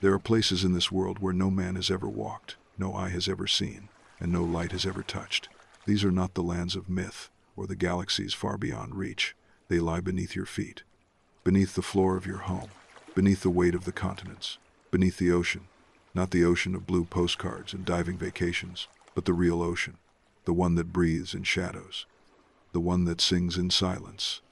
There are places in this world where no man has ever walked, no eye has ever seen, and no light has ever touched. These are not the lands of myth or the galaxies far beyond reach. They lie beneath your feet, beneath the floor of your home, beneath the weight of the continents, beneath the ocean. Not the ocean of blue postcards and diving vacations, but the real ocean, the one that breathes in shadows, the one that sings in silence,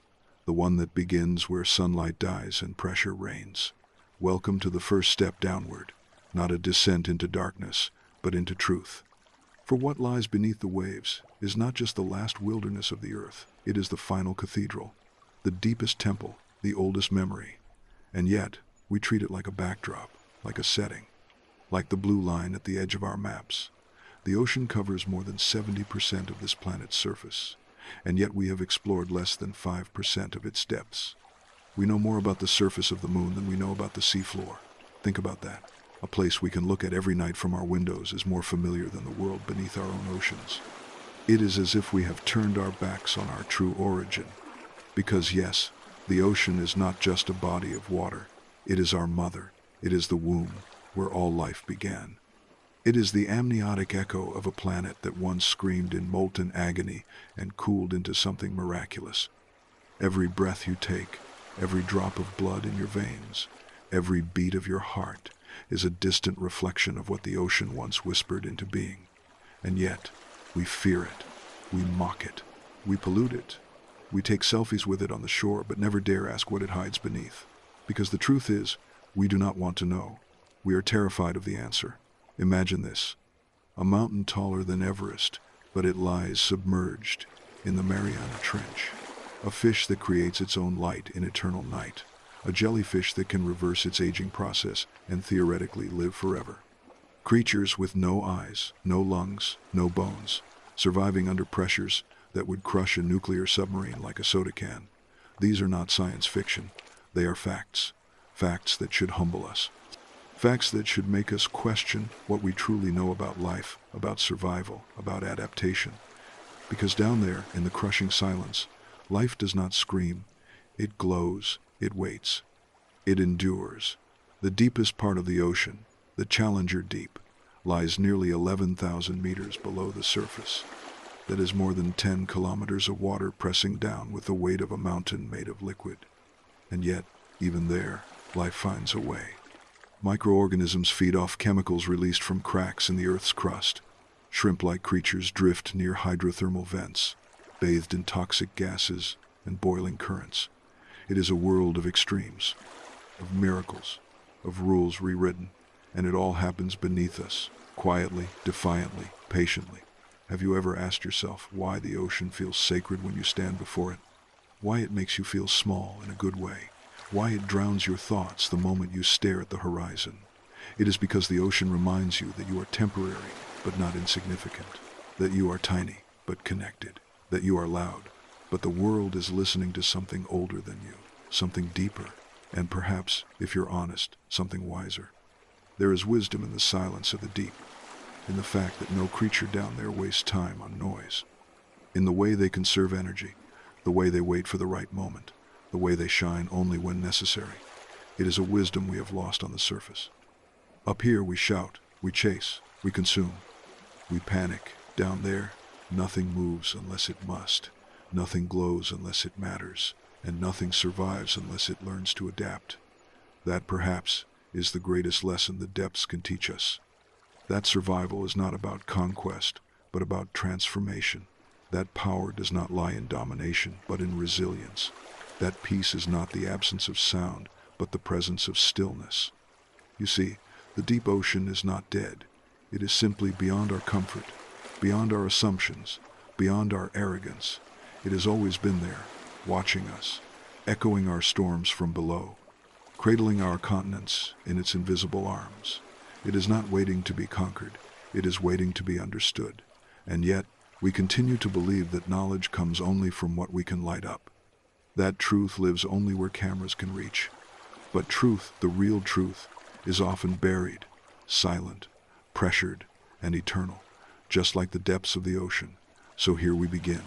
the one that begins where sunlight dies and pressure reigns. Welcome to the first step downward, not a descent into darkness, but into truth. For what lies beneath the waves is not just the last wilderness of the earth, it is the final cathedral, the deepest temple, the oldest memory. And yet, we treat it like a backdrop, like a setting, like the blue line at the edge of our maps. The ocean covers more than 70% of this planet's surface, and yet we have explored less than 5% of its depths. We know more about the surface of the moon than we know about the seafloor. Think about that. A place we can look at every night from our windows is more familiar than the world beneath our own oceans. It is as if we have turned our backs on our true origin. Because yes, the ocean is not just a body of water. It is our mother. It is the womb where all life began. It is the amniotic echo of a planet that once screamed in molten agony and cooled into something miraculous. Every breath you take, every drop of blood in your veins, every beat of your heart is a distant reflection of what the ocean once whispered into being. And yet, we fear it, we mock it, we pollute it. We take selfies with it on the shore but never dare ask what it hides beneath. Because the truth is, we do not want to know. We are terrified of the answer. Imagine this. A mountain taller than Everest, but it lies submerged in the Mariana Trench. A fish that creates its own light in eternal night. A jellyfish that can reverse its aging process and theoretically live forever. Creatures with no eyes, no lungs, no bones, surviving under pressures that would crush a nuclear submarine like a soda can. These are not science fiction. They are facts. Facts that should humble us. Facts that should make us question what we truly know about life, about survival, about adaptation. Because down there, in the crushing silence, life does not scream. It glows, it waits, it endures. The deepest part of the ocean, the Challenger Deep, lies nearly 11,000 meters below the surface. That is more than 10 kilometers of water pressing down with the weight of a mountain made of liquid. And yet, even there, life finds a way. Microorganisms feed off chemicals released from cracks in the Earth's crust. Shrimp-like creatures drift near hydrothermal vents, bathed in toxic gases and boiling currents. It is a world of extremes, of miracles, of rules rewritten, and it all happens beneath us, quietly, defiantly, patiently. Have you ever asked yourself why the ocean feels sacred when you stand before it? Why it makes you feel small in a good way? Why it drowns your thoughts the moment you stare at the horizon? It is because the ocean reminds you that you are temporary, but not insignificant. That you are tiny, but connected. That you are loud, but the world is listening to something older than you, something deeper, and perhaps, if you're honest, something wiser. There is wisdom in the silence of the deep, in the fact that no creature down there wastes time on noise, in the way they conserve energy, the way they wait for the right moment, the way they shine only when necessary. It is a wisdom we have lost on the surface. Up here we shout, we chase, we consume, we panic. Down there, nothing moves unless it must, nothing glows unless it matters, and nothing survives unless it learns to adapt. That, perhaps, is the greatest lesson the depths can teach us. That survival is not about conquest, but about transformation. That power does not lie in domination, but in resilience. That peace is not the absence of sound, but the presence of stillness. You see, the deep ocean is not dead. It is simply beyond our comfort, beyond our assumptions, beyond our arrogance. It has always been there, watching us, echoing our storms from below, cradling our continents in its invisible arms. It is not waiting to be conquered, it is waiting to be understood. And yet, we continue to believe that knowledge comes only from what we can light up. That truth lives only where cameras can reach. But truth, the real truth, is often buried, silent, pressured, and eternal, just like the depths of the ocean. So here we begin.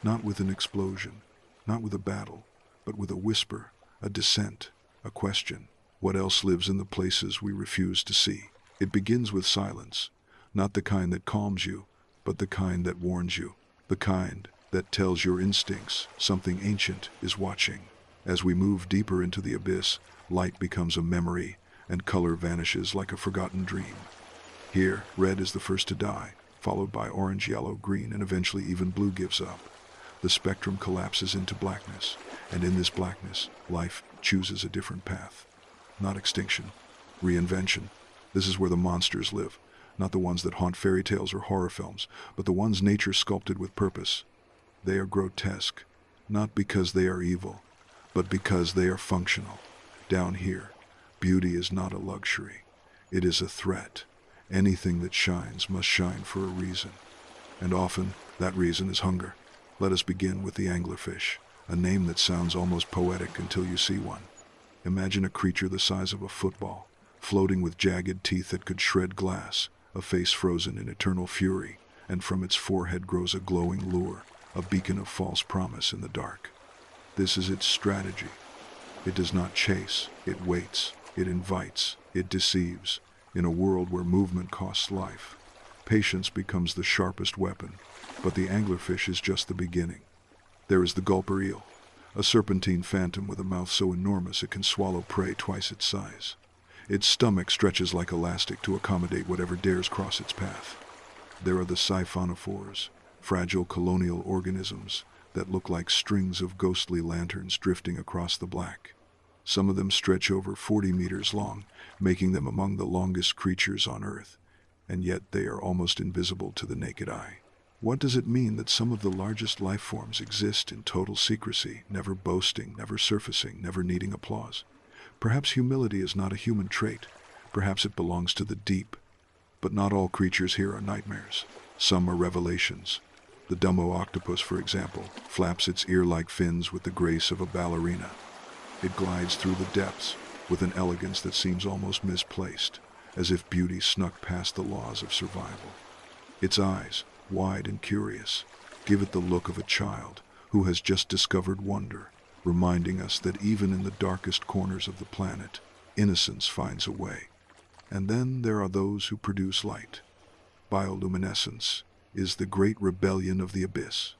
Not with an explosion, not with a battle, but with a whisper, a dissent, a question. What else lives in the places we refuse to see? It begins with silence, not the kind that calms you, but the kind that warns you, the kind that tells your instincts something ancient is watching. As we move deeper into the abyss, light becomes a memory, and color vanishes like a forgotten dream. Here, red is the first to die, followed by orange, yellow, green, and eventually even blue gives up. The spectrum collapses into blackness, and in this blackness, life chooses a different path. Not extinction, reinvention. This is where the monsters live, not the ones that haunt fairy tales or horror films, but the ones nature sculpted with purpose. They are grotesque, not because they are evil, but because they are functional. Down here, beauty is not a luxury. It is a threat. Anything that shines must shine for a reason. And often, that reason is hunger. Let us begin with the anglerfish, a name that sounds almost poetic until you see one. Imagine a creature the size of a football, floating with jagged teeth that could shred glass, a face frozen in eternal fury, and from its forehead grows a glowing lure, a beacon of false promise in the dark. This is its strategy. It does not chase, it waits, it invites, it deceives. In a world where movement costs life, patience becomes the sharpest weapon, but the anglerfish is just the beginning. There is the gulper eel, a serpentine phantom with a mouth so enormous it can swallow prey twice its size. Its stomach stretches like elastic to accommodate whatever dares cross its path. There are the siphonophores, fragile colonial organisms that look like strings of ghostly lanterns drifting across the black. Some of them stretch over 40 meters long, making them among the longest creatures on Earth, and yet they are almost invisible to the naked eye. What does it mean that some of the largest life forms exist in total secrecy, never boasting, never surfacing, never needing applause? Perhaps humility is not a human trait. Perhaps it belongs to the deep. But not all creatures here are nightmares. Some are revelations. The Dumbo octopus, for example, flaps its ear-like fins with the grace of a ballerina. It glides through the depths with an elegance that seems almost misplaced, as if beauty snuck past the laws of survival. Its eyes, wide and curious, give it the look of a child who has just discovered wonder, reminding us that even in the darkest corners of the planet, innocence finds a way. And then there are those who produce light. Bioluminescence is the great rebellion of the abyss.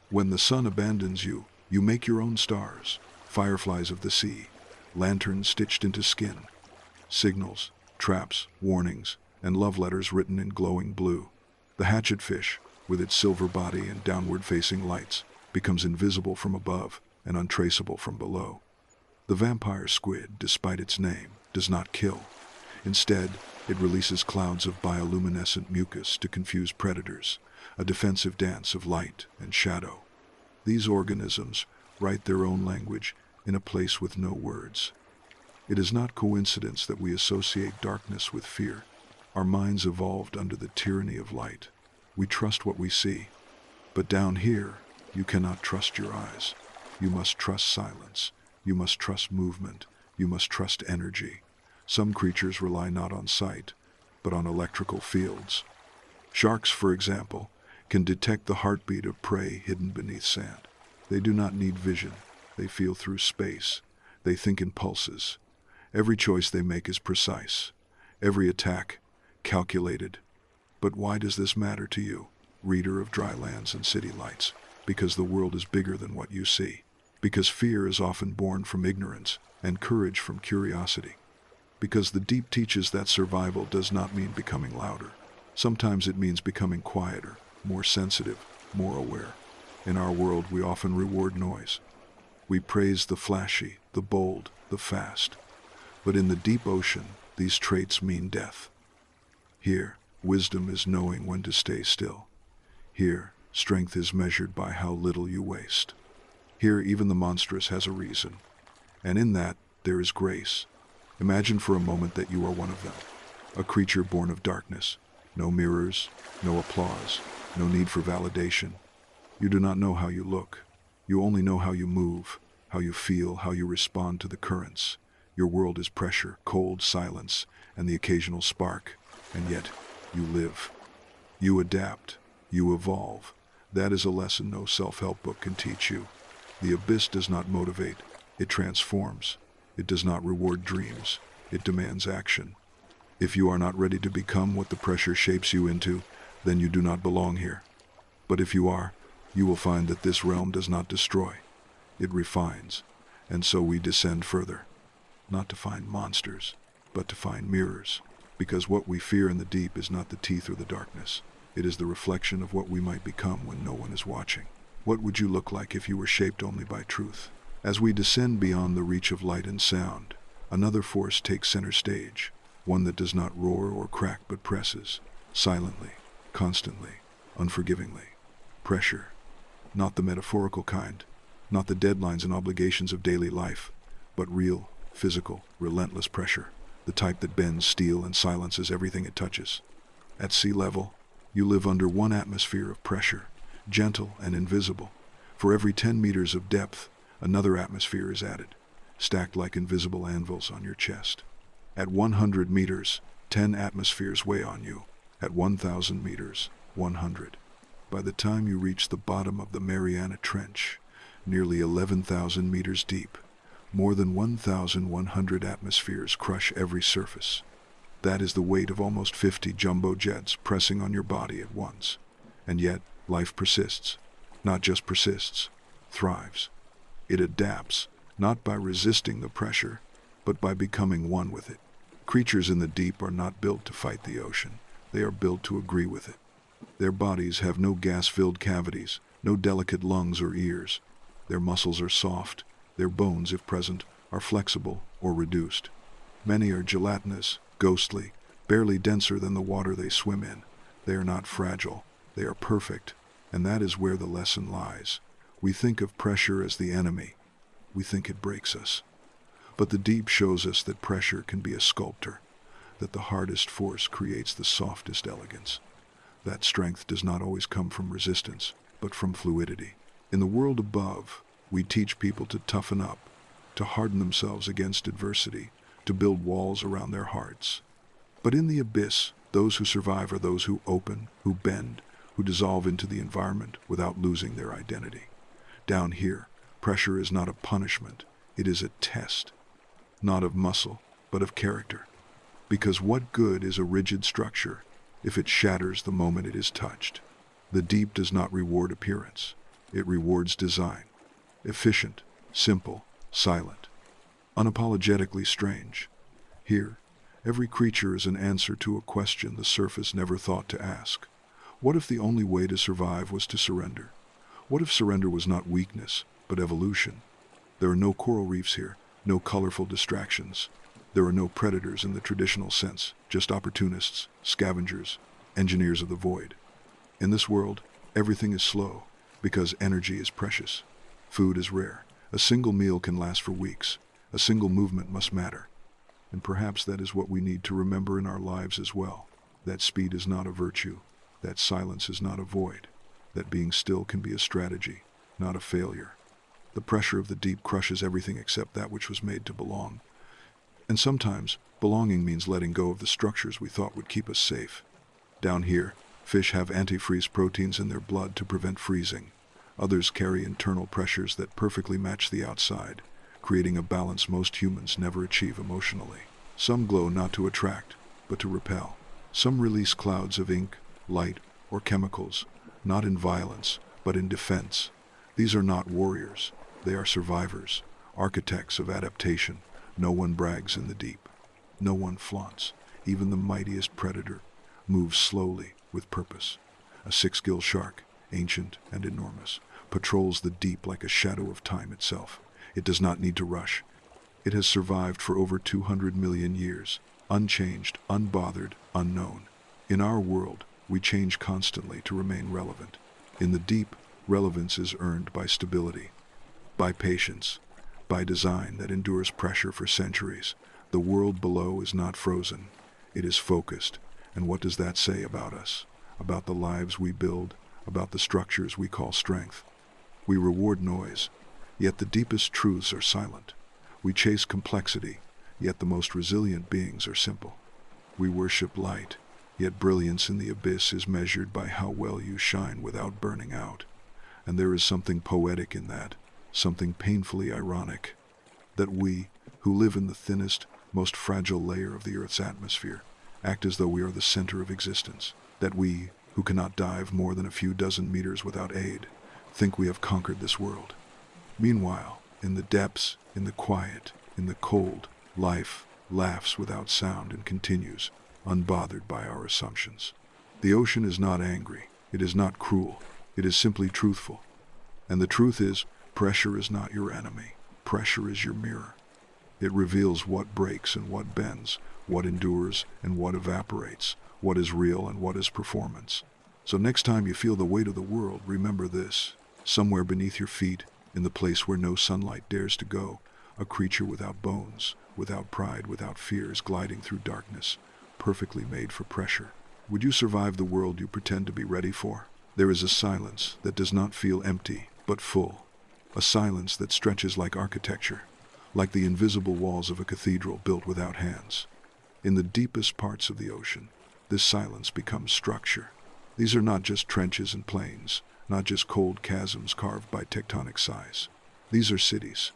When the sun abandons you, you make your own stars, fireflies of the sea, lanterns stitched into skin, signals, traps, warnings, and love letters written in glowing blue. The hatchetfish, with its silver body and downward-facing lights, becomes invisible from above and untraceable from below. The vampire squid, despite its name, does not kill. Instead, it releases clouds of bioluminescent mucus to confuse predators, a defensive dance of light and shadow. These organisms write their own language in a place with no words. It is not coincidence that we associate darkness with fear. Our minds evolved under the tyranny of light. We trust what we see. But down here, you cannot trust your eyes. You must trust silence. You must trust movement. You must trust energy. Some creatures rely not on sight, but on electrical fields. Sharks, for example, can detect the heartbeat of prey hidden beneath sand. They do not need vision. They feel through space. They think in pulses. Every choice they make is precise. Every attack, calculated. But why does this matter to you, reader of dry lands and city lights? Because the world is bigger than what you see. Because fear is often born from ignorance and courage from curiosity. Because the deep teaches that survival does not mean becoming louder. Sometimes it means becoming quieter, more sensitive, more aware. In our world, we often reward noise. We praise the flashy, the bold, the fast. But in the deep ocean, these traits mean death. Here, wisdom is knowing when to stay still. Here, strength is measured by how little you waste. Here, even the monstrous has a reason. And in that, there is grace. Imagine for a moment that you are one of them, a creature born of darkness. No mirrors, no applause, no need for validation. You do not know how you look. You only know how you move, how you feel, how you respond to the currents. Your world is pressure, cold, silence, and the occasional spark. And yet, you live. You adapt. You evolve. That is a lesson no self-help book can teach you. The abyss does not motivate. It transforms. It does not reward dreams. It demands action. If you are not ready to become what the pressure shapes you into, then you do not belong here. But if you are, you will find that this realm does not destroy. It refines. And so we descend further. Not to find monsters, but to find mirrors. Because what we fear in the deep is not the teeth or the darkness. It is the reflection of what we might become when no one is watching. What would you look like if you were shaped only by truth? As we descend beyond the reach of light and sound, another force takes center stage, one that does not roar or crack but presses, silently, constantly, unforgivingly. Pressure. Not the metaphorical kind, not the deadlines and obligations of daily life, but real, physical, relentless pressure, the type that bends steel and silences everything it touches. At sea level, you live under one atmosphere of pressure, gentle and invisible. For every 10 meters of depth, another atmosphere is added, stacked like invisible anvils on your chest. At 100 meters, 10 atmospheres weigh on you. At 1,000 meters, 100. By the time you reach the bottom of the Mariana Trench, nearly 11,000 meters deep, more than 1,100 atmospheres crush every surface. That is the weight of almost 50 jumbo jets pressing on your body at once. And yet, life persists. Not just persists, thrives. It adapts, not by resisting the pressure, but by becoming one with it. Creatures in the deep are not built to fight the ocean. They are built to agree with it. Their bodies have no gas-filled cavities, no delicate lungs or ears. Their muscles are soft. Their bones, if present, are flexible or reduced. Many are gelatinous, ghostly, barely denser than the water they swim in. They are not fragile. They are perfect. And that is where the lesson lies. We think of pressure as the enemy. We think it breaks us. But the deep shows us that pressure can be a sculptor, that the hardest force creates the softest elegance. That strength does not always come from resistance, but from fluidity. In the world above, we teach people to toughen up, to harden themselves against adversity, to build walls around their hearts. But in the abyss, those who survive are those who open, who bend, who dissolve into the environment without losing their identity. Down here, pressure is not a punishment, it is a test. Not of muscle, but of character. Because what good is a rigid structure if it shatters the moment it is touched? The deep does not reward appearance. It rewards design. Efficient, simple, silent, unapologetically strange. Here, every creature is an answer to a question the surface never thought to ask. What if the only way to survive was to surrender? What if surrender was not weakness, but evolution? There are no coral reefs here, no colorful distractions. There are no predators in the traditional sense, just opportunists, scavengers, engineers of the void. In this world, everything is slow, because energy is precious. Food is rare. A single meal can last for weeks. A single movement must matter. And perhaps that is what we need to remember in our lives as well. That speed is not a virtue. That silence is not a void. That being still can be a strategy, not a failure. The pressure of the deep crushes everything except that which was made to belong. And sometimes, belonging means letting go of the structures we thought would keep us safe. Down here, fish have antifreeze proteins in their blood to prevent freezing. Others carry internal pressures that perfectly match the outside, creating a balance most humans never achieve emotionally. Some glow not to attract, but to repel. Some release clouds of ink, light, or chemicals, not in violence, but in defense. These are not warriors. They are survivors, architects of adaptation. No one brags in the deep. No one flaunts. Even the mightiest predator moves slowly with purpose. A 6-gill shark, ancient and enormous, patrols the deep like a shadow of time itself. It does not need to rush. It has survived for over 200 million years, unchanged, unbothered, unknown. In our world, we change constantly to remain relevant. In the deep, relevance is earned by stability, by patience, by design that endures pressure for centuries. The world below is not frozen. It is focused. And what does that say about us? About the lives we build, about the structures we call strength. We reward noise, yet the deepest truths are silent. We chase complexity, yet the most resilient beings are simple. We worship light, yet brilliance in the abyss is measured by how well you shine without burning out. And there is something poetic in that, something painfully ironic, that we, who live in the thinnest, most fragile layer of the Earth's atmosphere, act as though we are the center of existence, that we, who cannot dive more than a few dozen meters without aid, think we have conquered this world. Meanwhile, in the depths, in the quiet, in the cold, life laughs without sound and continues, unbothered by our assumptions. The ocean is not angry, it is not cruel, it is simply truthful. And the truth is, pressure is not your enemy, pressure is your mirror. It reveals what breaks and what bends, what endures and what evaporates, what is real and what is performance. So next time you feel the weight of the world, remember this: somewhere beneath your feet, in the place where no sunlight dares to go, a creature without bones, without pride, without fears, gliding through darkness, perfectly made for pressure. Would you survive the world you pretend to be ready for? There is a silence that does not feel empty, but full. A silence that stretches like architecture, like the invisible walls of a cathedral built without hands. In the deepest parts of the ocean, this silence becomes structure. These are not just trenches and plains, not just cold chasms carved by tectonic size. These are cities,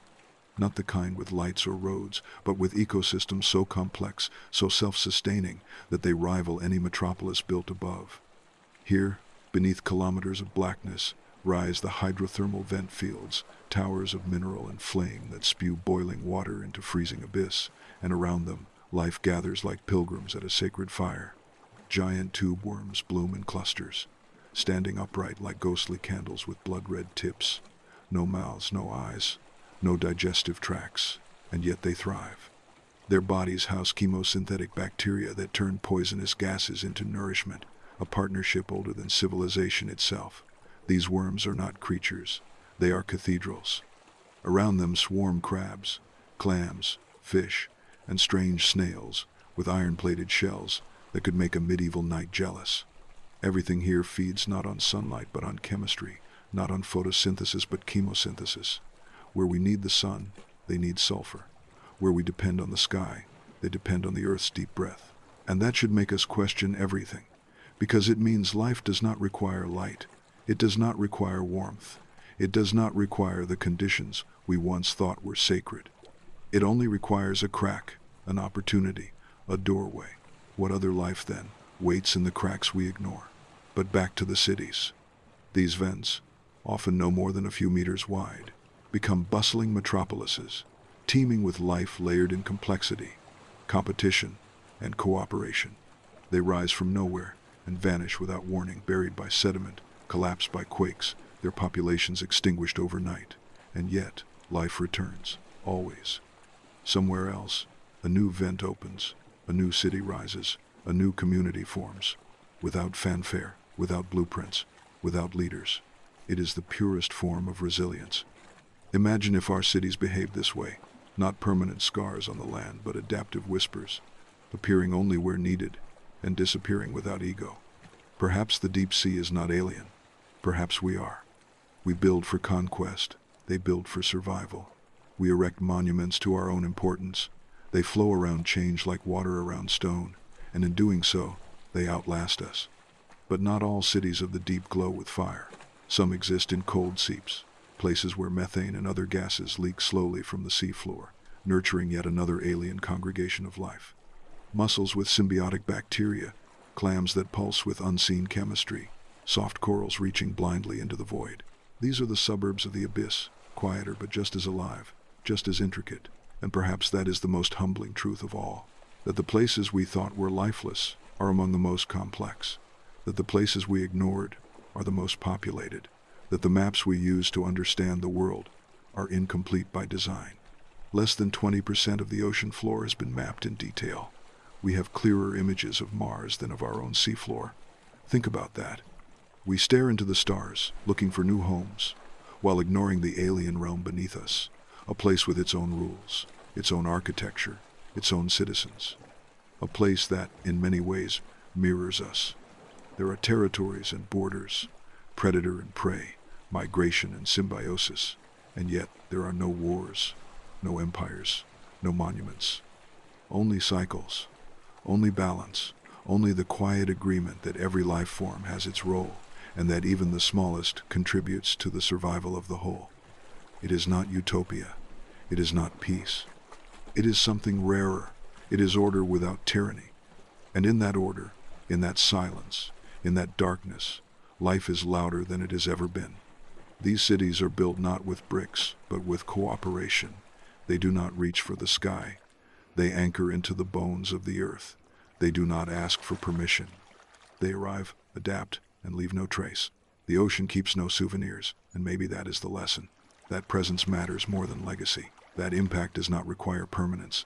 not the kind with lights or roads, but with ecosystems so complex, so self-sustaining, that they rival any metropolis built above. Here, beneath kilometers of blackness, rise the hydrothermal vent fields, towers of mineral and flame that spew boiling water into freezing abyss, and around them, life gathers like pilgrims at a sacred fire. Giant tube worms bloom in clusters, standing upright like ghostly candles with blood-red tips. No mouths, no eyes, no digestive tracts, and yet they thrive. Their bodies house chemosynthetic bacteria that turn poisonous gases into nourishment, a partnership older than civilization itself. These worms are not creatures, they are cathedrals. Around them swarm crabs, clams, fish, and strange snails with iron-plated shells that could make a medieval knight jealous. Everything here feeds not on sunlight but on chemistry, not on photosynthesis but chemosynthesis. Where we need the sun, they need sulfur. Where we depend on the sky, they depend on the earth's deep breath. And that should make us question everything, because it means life does not require light. It does not require warmth. It does not require the conditions we once thought were sacred. It only requires a crack, an opportunity, a doorway. What other life, then, waits in the cracks we ignore? But back to the cities. These vents, often no more than a few meters wide, become bustling metropolises, teeming with life layered in complexity, competition, and cooperation. They rise from nowhere and vanish without warning, buried by sediment, collapsed by quakes, their populations extinguished overnight. And yet, life returns, always. Somewhere else, a new vent opens, a new city rises, a new community forms, without fanfare, without blueprints, without leaders. It is the purest form of resilience. Imagine if our cities behaved this way, not permanent scars on the land, but adaptive whispers, appearing only where needed and disappearing without ego. Perhaps the deep sea is not alien. Perhaps we are. We build for conquest. They build for survival. We erect monuments to our own importance. They flow around change like water around stone, and in doing so, they outlast us. But not all cities of the deep glow with fire. Some exist in cold seeps, places where methane and other gases leak slowly from the seafloor, nurturing yet another alien congregation of life. Mussels with symbiotic bacteria, clams that pulse with unseen chemistry, soft corals reaching blindly into the void. These are the suburbs of the abyss, quieter but just as alive, just as intricate, and perhaps that is the most humbling truth of all, that the places we thought were lifeless are among the most complex, that the places we ignored are the most populated, that the maps we use to understand the world are incomplete by design. Less than 20% of the ocean floor has been mapped in detail. We have clearer images of Mars than of our own seafloor. Think about that. We stare into the stars, looking for new homes, while ignoring the alien realm beneath us, a place with its own rules, its own architecture, its own citizens. A place that, in many ways, mirrors us. There are territories and borders, predator and prey, migration and symbiosis, and yet there are no wars, no empires, no monuments. Only cycles, only balance, only the quiet agreement that every life form has its role, and that even the smallest contributes to the survival of the whole. It is not utopia. It is not peace. It is something rarer. It is order without tyranny. And in that order, in that silence, in that darkness, life is louder than it has ever been. These cities are built not with bricks, but with cooperation. They do not reach for the sky. They anchor into the bones of the earth. They do not ask for permission. They arrive, adapt, and leave no trace. The ocean keeps no souvenirs, and maybe that is the lesson. That presence matters more than legacy. That impact does not require permanence.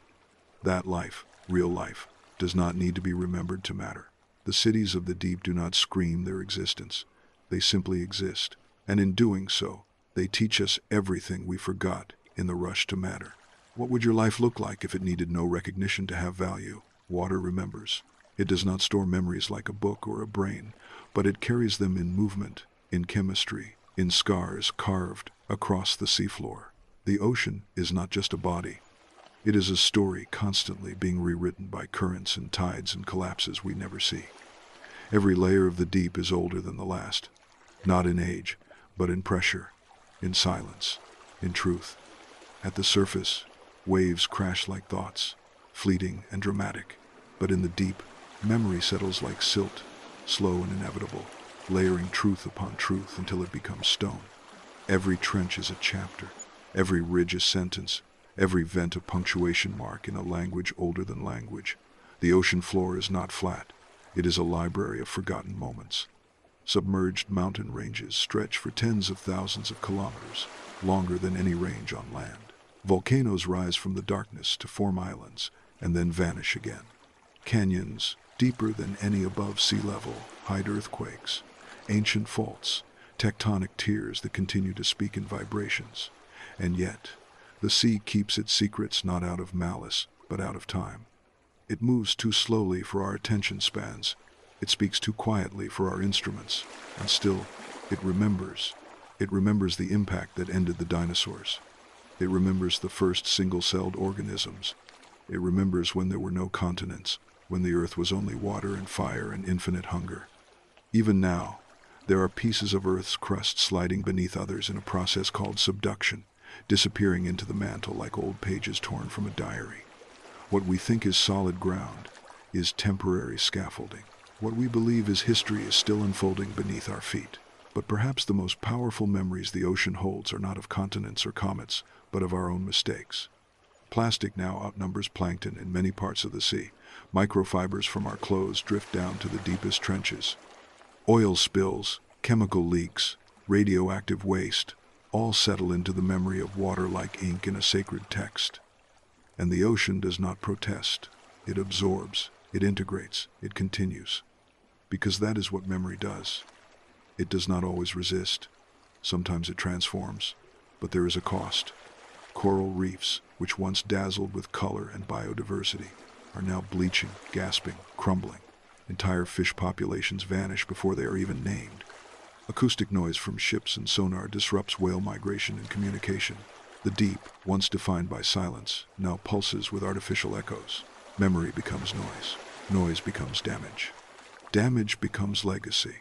That life, real life, does not need to be remembered to matter. The cities of the deep do not scream their existence. They simply exist, and in doing so, they teach us everything we forgot in the rush to matter. What would your life look like if it needed no recognition to have value? Water remembers. It does not store memories like a book or a brain, but it carries them in movement, in chemistry, in scars carved across the seafloor. The ocean is not just a body. It is a story constantly being rewritten by currents and tides and collapses we never see. Every layer of the deep is older than the last, not in age, but in pressure, in silence, in truth. At the surface, waves crash like thoughts, fleeting and dramatic, but in the deep, memory settles like silt, slow and inevitable, layering truth upon truth until it becomes stone. Every trench is a chapter, every ridge a sentence, every vent a punctuation mark in a language older than language. The ocean floor is not flat. It is a library of forgotten moments. Submerged mountain ranges stretch for tens of thousands of kilometers, longer than any range on land. Volcanoes rise from the darkness to form islands, and then vanish again. Canyons, deeper than any above sea level, hide earthquakes, ancient faults, tectonic tears that continue to speak in vibrations. And yet, the sea keeps its secrets not out of malice, but out of time. It moves too slowly for our attention spans. It speaks too quietly for our instruments. And still, it remembers. It remembers the impact that ended the dinosaurs. It remembers the first single-celled organisms. It remembers when there were no continents, when the earth was only water and fire and infinite hunger. Even now, there are pieces of Earth's crust sliding beneath others in a process called subduction, disappearing into the mantle like old pages torn from a diary. What we think is solid ground is temporary scaffolding. What we believe is history is still unfolding beneath our feet. But perhaps the most powerful memories the ocean holds are not of continents or comets, but of our own mistakes. Plastic now outnumbers plankton in many parts of the sea. Microfibers from our clothes drift down to the deepest trenches. Oil spills, chemical leaks, radioactive waste, all settle into the memory of water like ink in a sacred text. And the ocean does not protest. It absorbs, it integrates, it continues. Because that is what memory does. It does not always resist. Sometimes it transforms, but there is a cost. Coral reefs, which once dazzled with color and biodiversity, are now bleaching, gasping, crumbling. Entire fish populations vanish before they are even named. Acoustic noise from ships and sonar disrupts whale migration and communication. The deep, once defined by silence, now pulses with artificial echoes. Memory becomes noise. Noise becomes damage. Damage becomes legacy.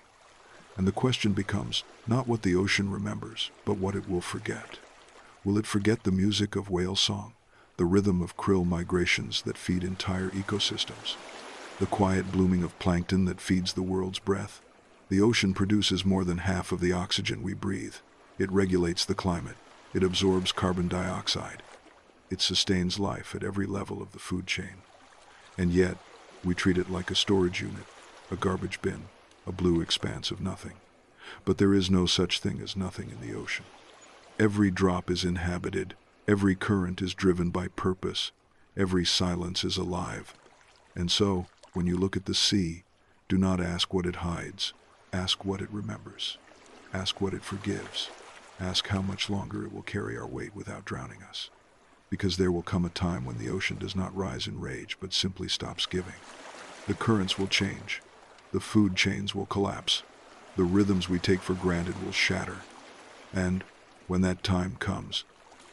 And the question becomes not what the ocean remembers, but what it will forget. Will it forget the music of whale song, the rhythm of krill migrations that feed entire ecosystems, the quiet blooming of plankton that feeds the world's breath? The ocean produces more than half of the oxygen we breathe. It regulates the climate. It absorbs carbon dioxide. It sustains life at every level of the food chain. And yet, we treat it like a storage unit, a garbage bin, a blue expanse of nothing. But there is no such thing as nothing in the ocean. Every drop is inhabited. Every current is driven by purpose. Every silence is alive. And so, when you look at the sea, do not ask what it hides. Ask what it remembers. Ask what it forgives. Ask how much longer it will carry our weight without drowning us. Because there will come a time when the ocean does not rise in rage, but simply stops giving. The currents will change. The food chains will collapse. The rhythms we take for granted will shatter. And, when that time comes,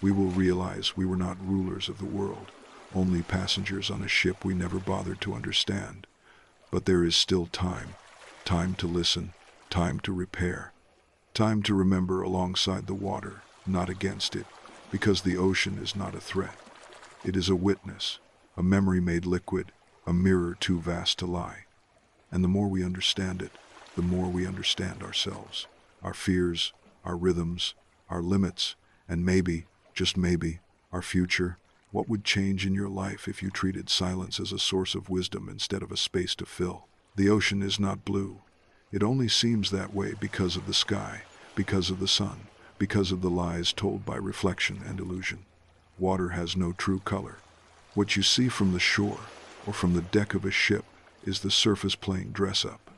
we will realize we were not rulers of the world, only passengers on a ship we never bothered to understand. But there is still time. Time to listen. Time to repair. Time to remember alongside the water, not against it, because the ocean is not a threat. It is a witness, a memory made liquid, a mirror too vast to lie. And the more we understand it, the more we understand ourselves, our fears, our rhythms, our limits, and maybe, just maybe, our future. What would change in your life if you treated silence as a source of wisdom instead of a space to fill? The ocean is not blue. It only seems that way because of the sky, because of the sun, because of the lies told by reflection and illusion. Water has no true color. What you see from the shore or from the deck of a ship is the surface playing dress-up.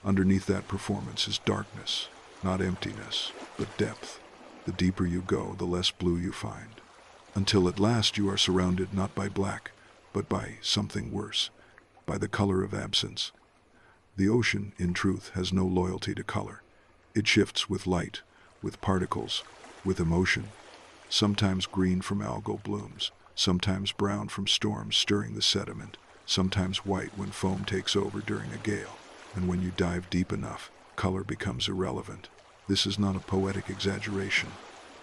Underneath that performance is darkness, not emptiness, but depth. The deeper you go, the less blue you find. Until at last you are surrounded not by black, but by something worse, by the color of absence. The ocean, in truth, has no loyalty to color. It shifts with light, with particles, with emotion. Sometimes green from algal blooms, sometimes brown from storms stirring the sediment, sometimes white when foam takes over during a gale. And when you dive deep enough, color becomes irrelevant. This is not a poetic exaggeration.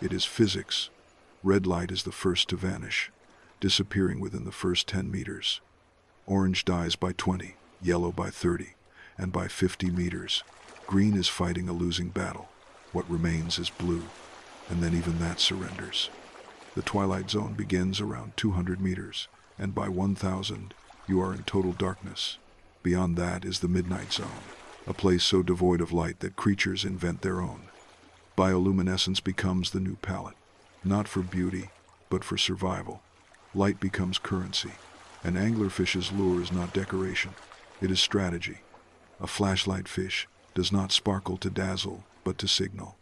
It is physics. Red light is the first to vanish, disappearing within the first 10 meters. Orange dies by 20, yellow by 30, and by 50 meters. Green is fighting a losing battle. What remains is blue, and then even that surrenders. The twilight zone begins around 200 meters, and by 1,000, you are in total darkness. Beyond that is the midnight zone, a place so devoid of light that creatures invent their own. Bioluminescence becomes the new palette, not for beauty, but for survival. Light becomes currency. An anglerfish's lure is not decoration, it is strategy. A flashlight fish does not sparkle to dazzle, but to signal.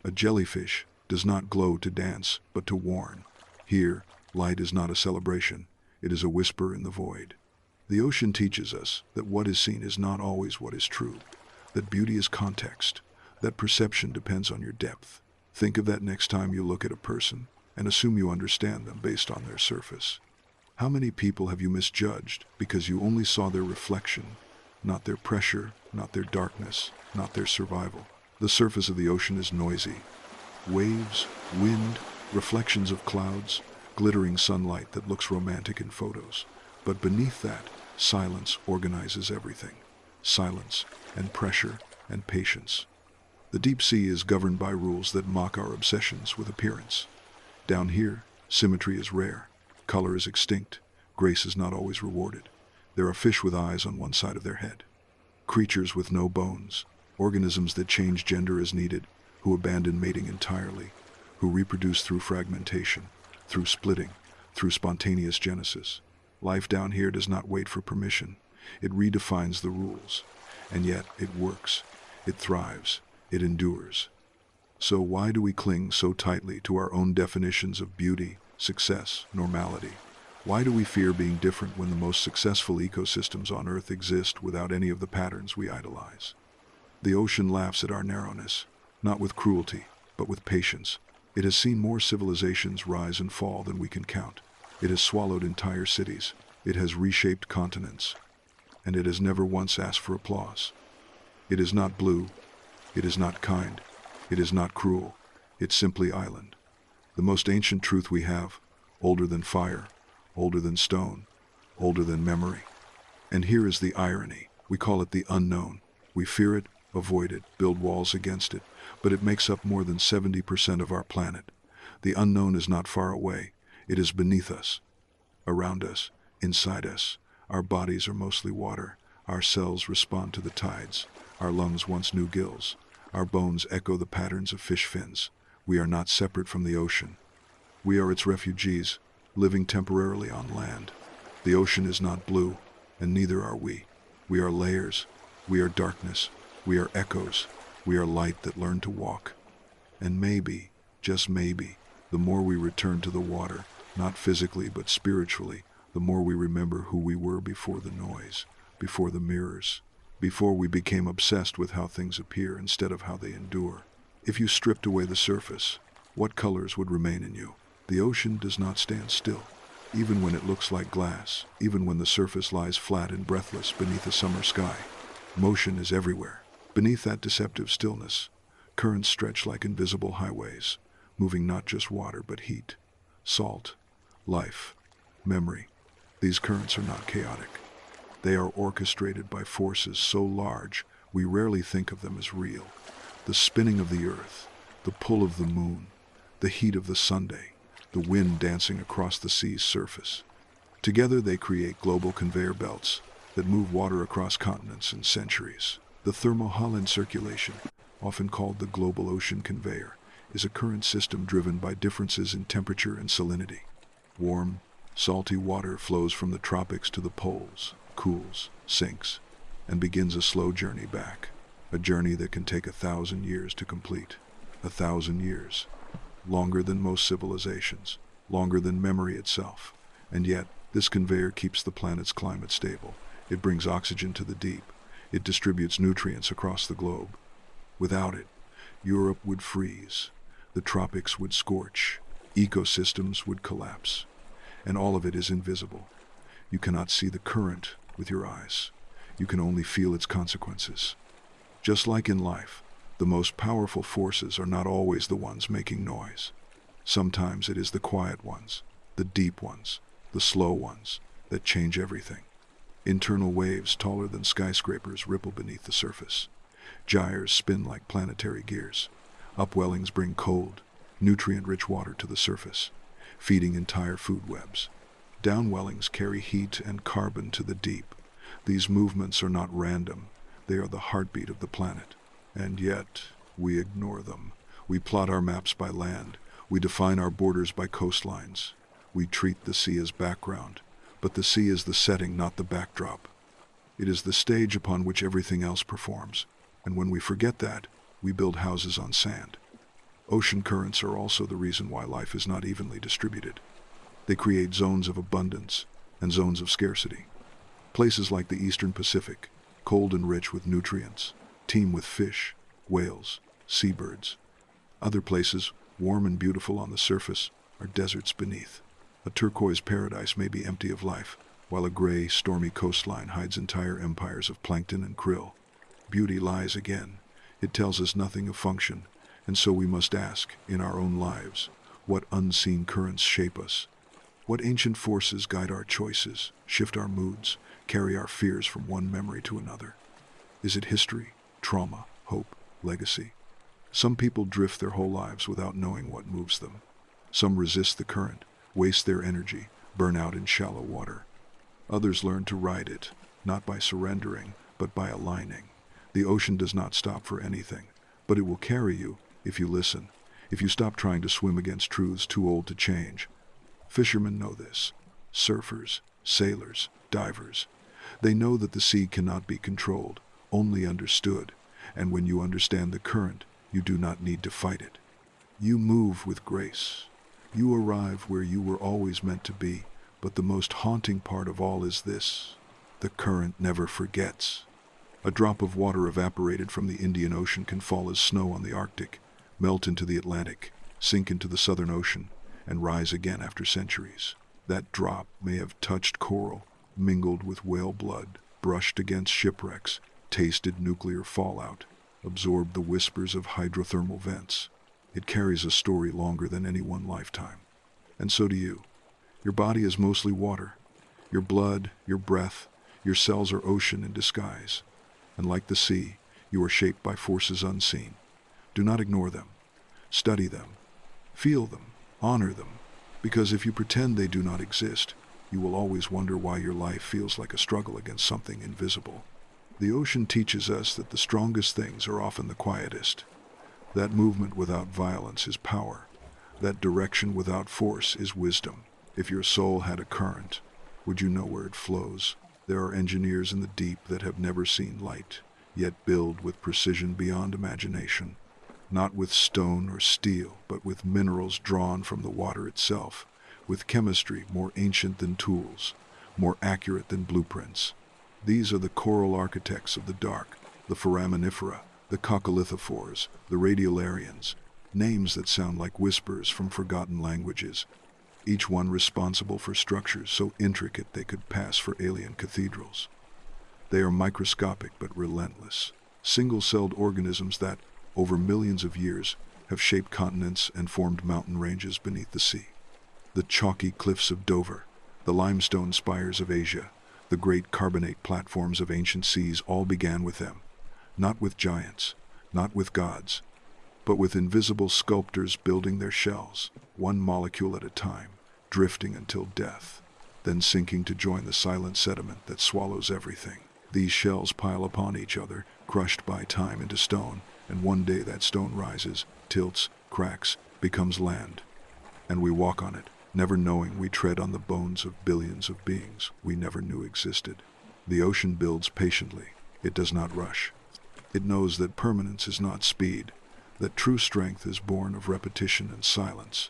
A jellyfish does not glow to dance, but to warn. Here, light is not a celebration, it is a whisper in the void. The ocean teaches us that what is seen is not always what is true, that beauty is context, that perception depends on your depth. Think of that next time you look at a person and assume you understand them based on their surface. How many people have you misjudged because you only saw their reflection, not their pressure, not their darkness, not their survival? The surface of the ocean is noisy. Waves, wind, reflections of clouds, glittering sunlight that looks romantic in photos. But beneath that, silence organizes everything. Silence and pressure and patience. The deep sea is governed by rules that mock our obsessions with appearance. Down here, symmetry is rare, color is extinct, grace is not always rewarded. There are fish with eyes on one side of their head, creatures with no bones, organisms that change gender as needed, who abandon mating entirely, who reproduce through fragmentation, through splitting, through spontaneous genesis. Life down here does not wait for permission. It redefines the rules. And yet it works. It thrives. It endures. So why do we cling so tightly to our own definitions of beauty, success, normality? Why do we fear being different when the most successful ecosystems on Earth exist without any of the patterns we idolize? The ocean laughs at our narrowness, not with cruelty, but with patience. It has seen more civilizations rise and fall than we can count. It has swallowed entire cities. It has reshaped continents. And it has never once asked for applause. It is not blue. It is not kind. It is not cruel. It's simply island. The most ancient truth we have, older than fire, older than stone, older than memory. And here is the irony. We call it the unknown. We fear it, avoid it, build walls against it, but it makes up more than 70% of our planet. The unknown is not far away. It is beneath us, around us, inside us. Our bodies are mostly water. Our cells respond to the tides. Our lungs once knew gills. Our bones echo the patterns of fish fins. We are not separate from the ocean. We are its refugees, living temporarily on land. The ocean is not blue, and neither are we. We are layers. We are darkness. We are echoes. We are light that learn to walk. And maybe, just maybe, the more we return to the water, not physically but spiritually, the more we remember who we were before the noise, before the mirrors, before we became obsessed with how things appear instead of how they endure. If you stripped away the surface, what colors would remain in you? The ocean does not stand still, even when it looks like glass, even when the surface lies flat and breathless beneath a summer sky. Motion is everywhere. Beneath that deceptive stillness, currents stretch like invisible highways, moving not just water but heat, salt, life, memory. These currents are not chaotic. They are orchestrated by forces so large we rarely think of them as real. The spinning of the earth, the pull of the moon, the heat of the Sunday, the wind dancing across the sea's surface. Together they create global conveyor belts that move water across continents in centuries. The thermohaline circulation, often called the global ocean conveyor, is a current system driven by differences in temperature and salinity. Warm, salty water flows from the tropics to the poles, cools, sinks, and begins a slow journey back. A journey that can take 1,000 years to complete. 1,000 years. Longer than most civilizations. Longer than memory itself. And yet, this conveyor keeps the planet's climate stable. It brings oxygen to the deep. It distributes nutrients across the globe. Without it, Europe would freeze. The tropics would scorch. Ecosystems would collapse. And all of it is invisible. You cannot see the current with your eyes. You can only feel its consequences. Just like in life, the most powerful forces are not always the ones making noise. Sometimes it is the quiet ones, the deep ones, the slow ones that change everything. Internal waves taller than skyscrapers ripple beneath the surface. Gyres spin like planetary gears. Upwellings bring cold, nutrient-rich water to the surface, feeding entire food webs. Downwellings carry heat and carbon to the deep. These movements are not random. They are the heartbeat of the planet. And yet, we ignore them. We plot our maps by land. We define our borders by coastlines. We treat the sea as background. But the sea is the setting, not the backdrop. It is the stage upon which everything else performs. And when we forget that, we build houses on sand. Ocean currents are also the reason why life is not evenly distributed. They create zones of abundance and zones of scarcity. Places like the Eastern Pacific, cold and rich with nutrients, teem with fish, whales, seabirds. Other places, warm and beautiful on the surface, are deserts beneath. A turquoise paradise may be empty of life, while a gray, stormy coastline hides entire empires of plankton and krill. Beauty lies again. It tells us nothing of function, and so we must ask, in our own lives, what unseen currents shape us? What ancient forces guide our choices, shift our moods, carry our fears from one memory to another? Is it history, trauma, hope, legacy? Some people drift their whole lives without knowing what moves them. Some resist the current, waste their energy, burn out in shallow water. Others learn to ride it, not by surrendering, but by aligning. The ocean does not stop for anything, but it will carry you if you listen, if you stop trying to swim against truths too old to change. Fishermen know this. Surfers, sailors, divers. They know that the sea cannot be controlled, only understood, and when you understand the current, you do not need to fight it. You move with grace. You arrive where you were always meant to be, but the most haunting part of all is this: the current never forgets. A drop of water evaporated from the Indian Ocean can fall as snow on the Arctic, melt into the Atlantic, sink into the Southern Ocean, and rise again after centuries. That drop may have touched coral, mingled with whale blood, brushed against shipwrecks, tasted nuclear fallout, absorbed the whispers of hydrothermal vents. It carries a story longer than any one lifetime. And so do you. Your body is mostly water. Your blood, your breath, your cells are ocean in disguise. And like the sea, you are shaped by forces unseen. Do not ignore them. Study them. Feel them. Honor them. Because if you pretend they do not exist, you will always wonder why your life feels like a struggle against something invisible. The ocean teaches us that the strongest things are often the quietest. That movement without violence is power. That direction without force is wisdom. If your soul had a current, would you know where it flows? There are engineers in the deep that have never seen light, yet build with precision beyond imagination. Not with stone or steel, but with minerals drawn from the water itself, with chemistry more ancient than tools, more accurate than blueprints. These are the coral architects of the dark, the foraminifera, the coccolithophores, the radiolarians, names that sound like whispers from forgotten languages, each one responsible for structures so intricate they could pass for alien cathedrals. They are microscopic but relentless, single-celled organisms that, over millions of years, have shaped continents and formed mountain ranges beneath the sea. The chalky cliffs of Dover, the limestone spires of Asia, the great carbonate platforms of ancient seas all began with them. Not with giants, not with gods, but with invisible sculptors building their shells, one molecule at a time, drifting until death, then sinking to join the silent sediment that swallows everything. These shells pile upon each other, crushed by time into stone, and one day that stone rises, tilts, cracks, becomes land. And we walk on it, never knowing we tread on the bones of billions of beings we never knew existed. The ocean builds patiently. It does not rush. It knows that permanence is not speed, that true strength is born of repetition and silence.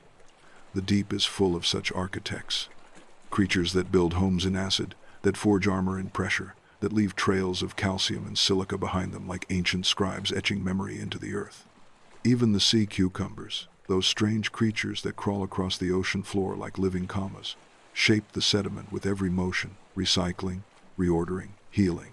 The deep is full of such architects, creatures that build homes in acid, that forge armor in pressure, that leave trails of calcium and silica behind them like ancient scribes etching memory into the earth. Even the sea cucumbers, those strange creatures that crawl across the ocean floor like living commas, shape the sediment with every motion, recycling, reordering, healing.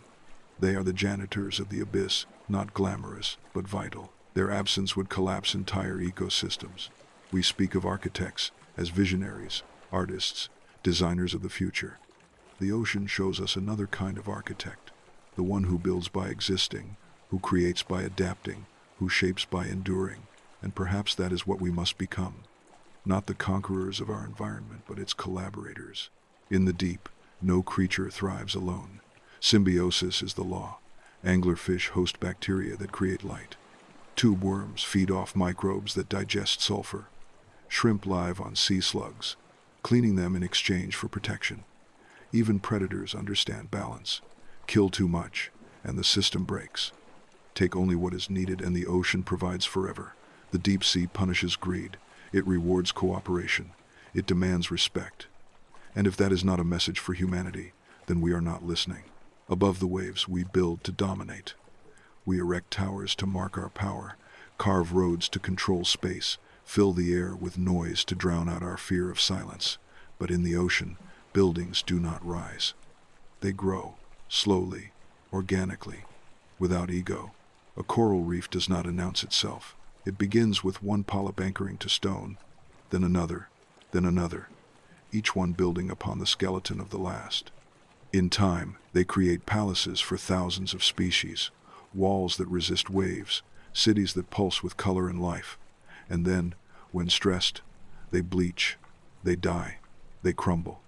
They are the janitors of the abyss, not glamorous, but vital. Their absence would collapse entire ecosystems. We speak of architects as visionaries, artists, designers of the future. The ocean shows us another kind of architect, the one who builds by existing, who creates by adapting, who shapes by enduring, and perhaps that is what we must become. Not the conquerors of our environment, but its collaborators. In the deep, no creature thrives alone. Symbiosis is the law. Anglerfish host bacteria that create light. Tube worms feed off microbes that digest sulfur. Shrimp live on sea slugs, cleaning them in exchange for protection. Even predators understand balance. Kill too much, and the system breaks. Take only what is needed, and the ocean provides forever. The deep sea punishes greed. It rewards cooperation. It demands respect. And if that is not a message for humanity, then we are not listening. Above the waves, we build to dominate. We erect towers to mark our power, carve roads to control space, fill the air with noise to drown out our fear of silence. But in the ocean, buildings do not rise. They grow, slowly, organically, without ego. A coral reef does not announce itself. It begins with one polyp anchoring to stone, then another, each one building upon the skeleton of the last. In time, they create palaces for thousands of species, walls that resist waves, cities that pulse with color and life. And then, when stressed, they bleach, they die, they crumble.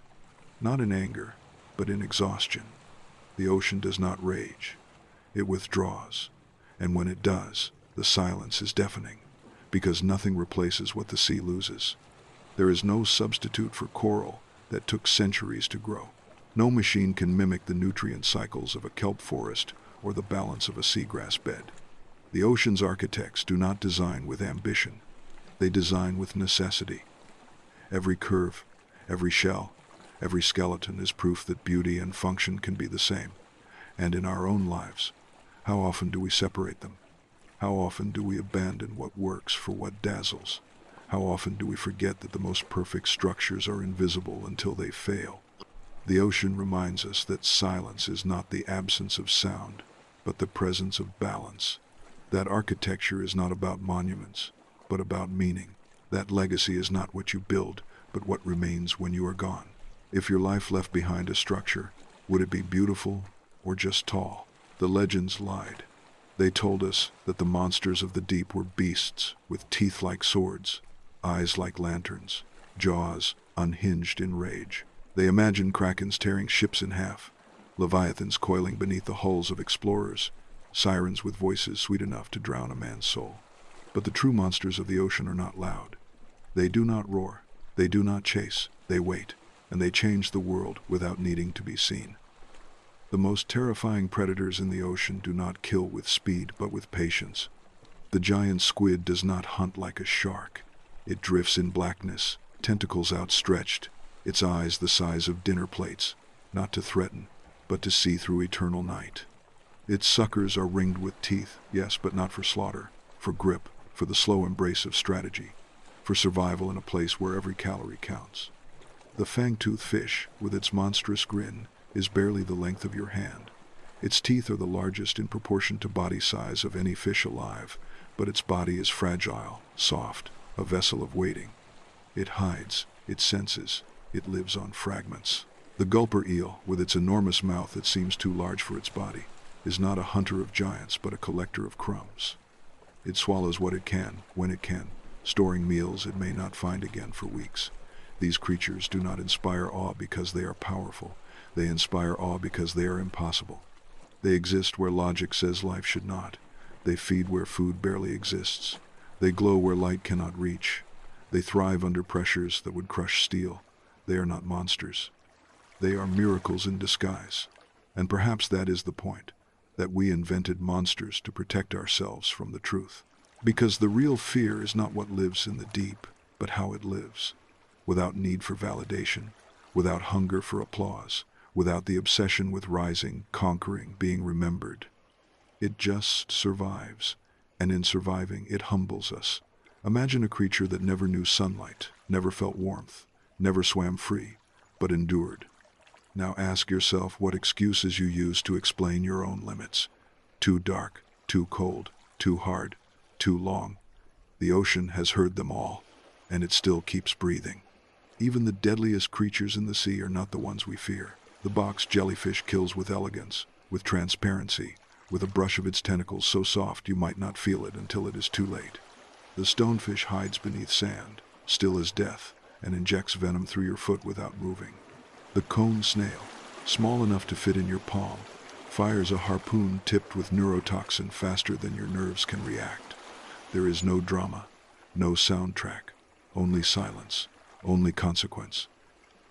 Not in anger, but in exhaustion. The ocean does not rage. It withdraws. And when it does, the silence is deafening, because nothing replaces what the sea loses. There is no substitute for coral that took centuries to grow. No machine can mimic the nutrient cycles of a kelp forest or the balance of a seagrass bed. The ocean's architects do not design with ambition. They design with necessity. Every curve, every shell, every skeleton is proof that beauty and function can be the same. And in our own lives, how often do we separate them? How often do we abandon what works for what dazzles? How often do we forget that the most perfect structures are invisible until they fail? The ocean reminds us that silence is not the absence of sound, but the presence of balance. That architecture is not about monuments, but about meaning. That legacy is not what you build, but what remains when you are gone. If your life left behind a structure, would it be beautiful or just tall? The legends lied. They told us that the monsters of the deep were beasts with teeth like swords, eyes like lanterns, jaws unhinged in rage. They imagined krakens tearing ships in half, leviathans coiling beneath the hulls of explorers, sirens with voices sweet enough to drown a man's soul. But the true monsters of the ocean are not loud. They do not roar. They do not chase. They wait, and they change the world without needing to be seen. The most terrifying predators in the ocean do not kill with speed, but with patience. The giant squid does not hunt like a shark. It drifts in blackness, tentacles outstretched, its eyes the size of dinner plates, not to threaten, but to see through eternal night. Its suckers are ringed with teeth, yes, but not for slaughter, for grip, for the slow embrace of strategy, for survival in a place where every calorie counts. The fang-toothed fish, with its monstrous grin, is barely the length of your hand. Its teeth are the largest in proportion to body size of any fish alive, but its body is fragile, soft, a vessel of waiting. It hides, It senses. It lives on fragments. The gulper eel, with its enormous mouth that seems too large for its body, is not a hunter of giants but a collector of crumbs. It swallows what it can, when it can, storing meals it may not find again for weeks. These creatures do not inspire awe because they are powerful. They inspire awe because they are impossible. They exist where logic says life should not. They feed where food barely exists. They glow where light cannot reach. They thrive under pressures that would crush steel. They are not monsters. They are miracles in disguise. And perhaps that is the point, that we invented monsters to protect ourselves from the truth. Because the real fear is not what lives in the deep, but how it lives. Without need for validation, without hunger for applause, without the obsession with rising, conquering, being remembered. It just survives, and in surviving, it humbles us. Imagine a creature that never knew sunlight, never felt warmth, never swam free, but endured. Now ask yourself what excuses you use to explain your own limits. Too dark, too cold, too hard, too long. The ocean has heard them all, and it still keeps breathing. Even the deadliest creatures in the sea are not the ones we fear. The box jellyfish kills with elegance, with transparency, with a brush of its tentacles so soft you might not feel it until it is too late. The stonefish hides beneath sand, still as death, and injects venom through your foot without moving. The cone snail, small enough to fit in your palm, fires a harpoon tipped with neurotoxin faster than your nerves can react. There is no drama, no soundtrack, only silence, only consequence.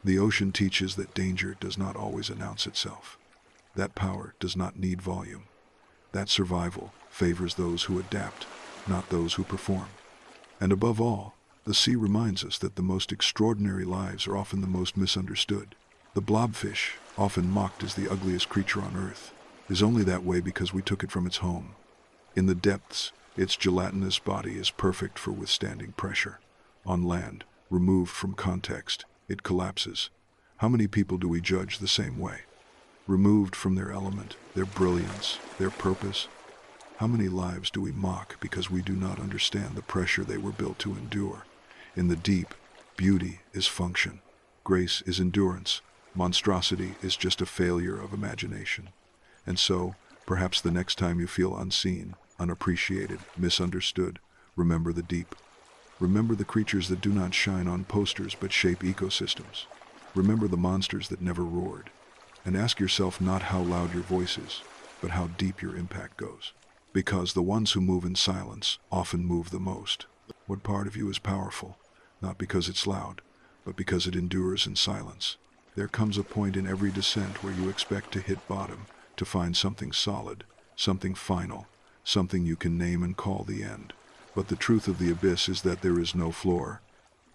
The ocean teaches that danger does not always announce itself. That power does not need volume. That survival favors those who adapt, not those who perform. And above all, the sea reminds us that the most extraordinary lives are often the most misunderstood. The blobfish, often mocked as the ugliest creature on earth, is only that way because we took it from its home. In the depths, its gelatinous body is perfect for withstanding pressure. On land, removed from context, it collapses. How many people do we judge the same way? Removed from their element, their brilliance, their purpose? How many lives do we mock because we do not understand the pressure they were built to endure? In the deep, beauty is function. Grace is endurance. Monstrosity is just a failure of imagination. And so, perhaps the next time you feel unseen, unappreciated, misunderstood, remember the deep. Remember the creatures that do not shine on posters but shape ecosystems. Remember the monsters that never roared. And ask yourself not how loud your voice is, but how deep your impact goes. Because the ones who move in silence often move the most. What part of you is powerful? Not because it's loud, but because it endures in silence. There comes a point in every descent where you expect to hit bottom, to find something solid, something final, something you can name and call the end. But the truth of the abyss is that there is no floor.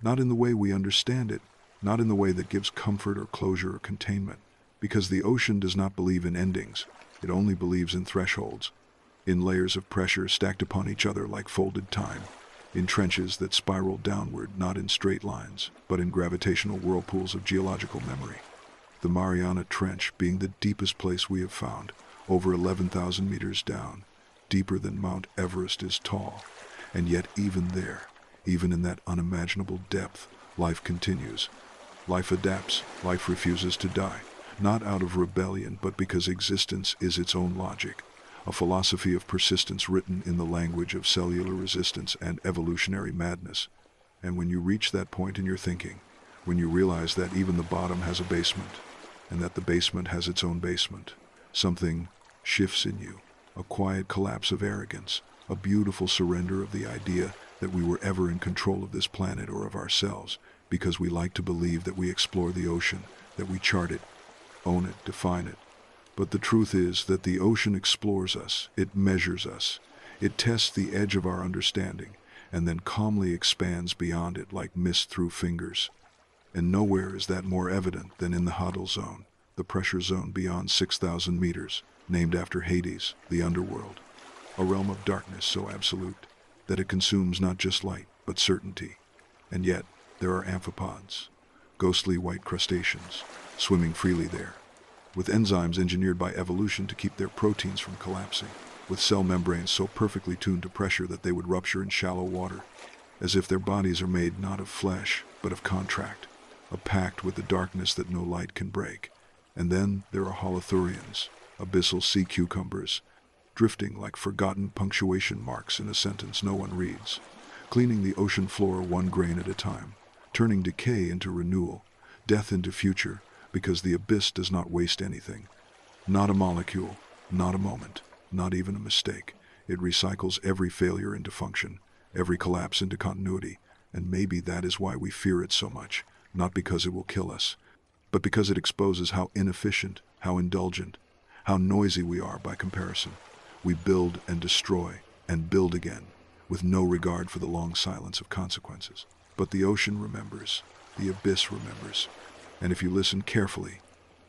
Not in the way we understand it, not in the way that gives comfort or closure or containment. Because the ocean does not believe in endings, it only believes in thresholds, in layers of pressure stacked upon each other like folded time, in trenches that spiral downward not in straight lines, but in gravitational whirlpools of geological memory. The Mariana Trench being the deepest place we have found, over 11,000 meters down, deeper than Mount Everest is tall. And yet even there, even in that unimaginable depth, life continues. Life adapts, life refuses to die, not out of rebellion, but because existence is its own logic. A philosophy of persistence written in the language of cellular resistance and evolutionary madness. And when you reach that point in your thinking, when you realize that even the bottom has a basement, and that the basement has its own basement, something shifts in you, a quiet collapse of arrogance, a beautiful surrender of the idea that we were ever in control of this planet or of ourselves, because we like to believe that we explore the ocean, that we chart it, own it, define it. But the truth is that the ocean explores us, it measures us, it tests the edge of our understanding, and then calmly expands beyond it like mist through fingers. And nowhere is that more evident than in the Hadal Zone, the pressure zone beyond 6,000 meters, named after Hades, the underworld, a realm of darkness so absolute that it consumes not just light, but certainty. And yet, there are amphipods, ghostly white crustaceans, swimming freely there, with enzymes engineered by evolution to keep their proteins from collapsing, with cell membranes so perfectly tuned to pressure that they would rupture in shallow water, as if their bodies are made not of flesh, but of contract. a pact with the darkness that no light can break. And then there are holothurians, abyssal sea cucumbers, drifting like forgotten punctuation marks in a sentence no one reads, cleaning the ocean floor one grain at a time, turning decay into renewal, death into future, because the abyss does not waste anything. Not a molecule, not a moment, not even a mistake. It recycles every failure into function, every collapse into continuity, and maybe that is why we fear it so much, not because it will kill us, but because it exposes how inefficient, how indulgent, how noisy we are by comparison. We build and destroy and build again, with no regard for the long silence of consequences. But the ocean remembers, the abyss remembers, and if you listen carefully,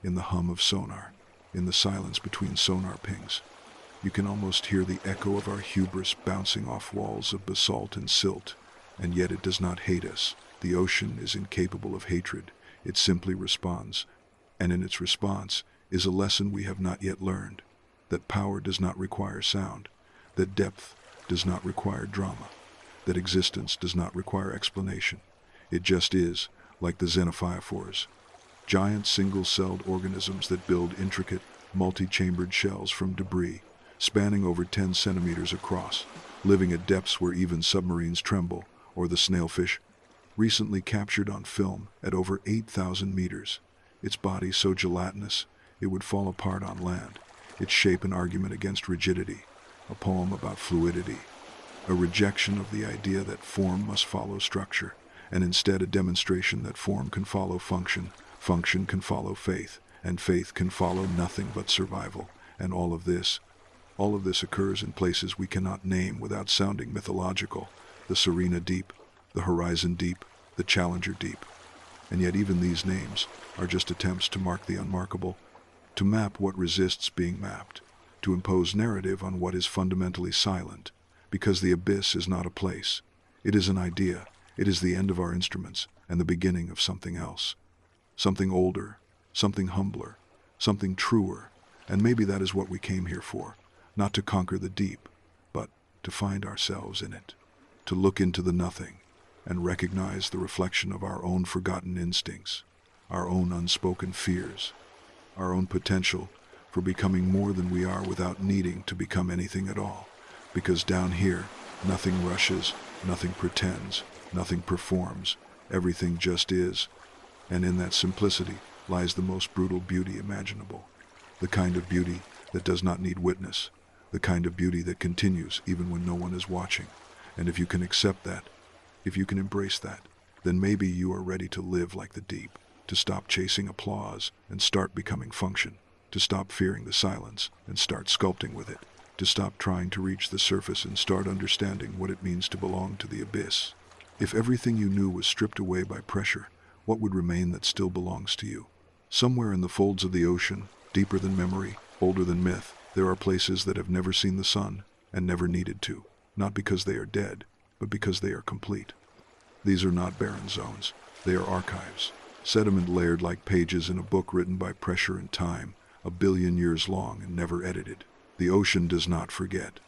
in the hum of sonar, in the silence between sonar pings, you can almost hear the echo of our hubris bouncing off walls of basalt and silt, and yet it does not hate us. The ocean is incapable of hatred, it simply responds, and in its response is a lesson we have not yet learned, that power does not require sound, that depth does not require drama, that existence does not require explanation. It just is, like the xenophyophores, giant single-celled organisms that build intricate, multi-chambered shells from debris, spanning over 10 centimeters across, living at depths where even submarines tremble, or the snailfish, recently captured on film at over 8,000 meters, its body so gelatinous it would fall apart on land, its shape an argument against rigidity, a poem about fluidity, a rejection of the idea that form must follow structure, and instead a demonstration that form can follow function, function can follow faith, and faith can follow nothing but survival. And all of this occurs in places we cannot name without sounding mythological: the Serena Deep, the Horizon Deep, the Challenger Deep. And yet even these names are just attempts to mark the unmarkable, to map what resists being mapped, to impose narrative on what is fundamentally silent, because the abyss is not a place. It is an idea. It is the end of our instruments and the beginning of something else. Something older, something humbler, something truer, and maybe that is what we came here for, not to conquer the deep, but to find ourselves in it, to look into the nothing and recognize the reflection of our own forgotten instincts, our own unspoken fears, our own potential for becoming more than we are without needing to become anything at all. Because down here, nothing rushes, nothing pretends, nothing performs, everything just is. And in that simplicity lies the most brutal beauty imaginable. The kind of beauty that does not need witness, the kind of beauty that continues even when no one is watching. And if you can accept that, if you can embrace that, then maybe you are ready to live like the deep, to stop chasing applause and start becoming function, to stop fearing the silence and start sculpting with it, to stop trying to reach the surface and start understanding what it means to belong to the abyss. If everything you knew was stripped away by pressure, what would remain that still belongs to you? Somewhere in the folds of the ocean, deeper than memory, older than myth, there are places that have never seen the sun and never needed to, not because they are dead, but because they are complete. These are not barren zones. They are archives, sediment layered like pages in a book written by pressure and time, 1 billion years long and never edited. The ocean does not forget.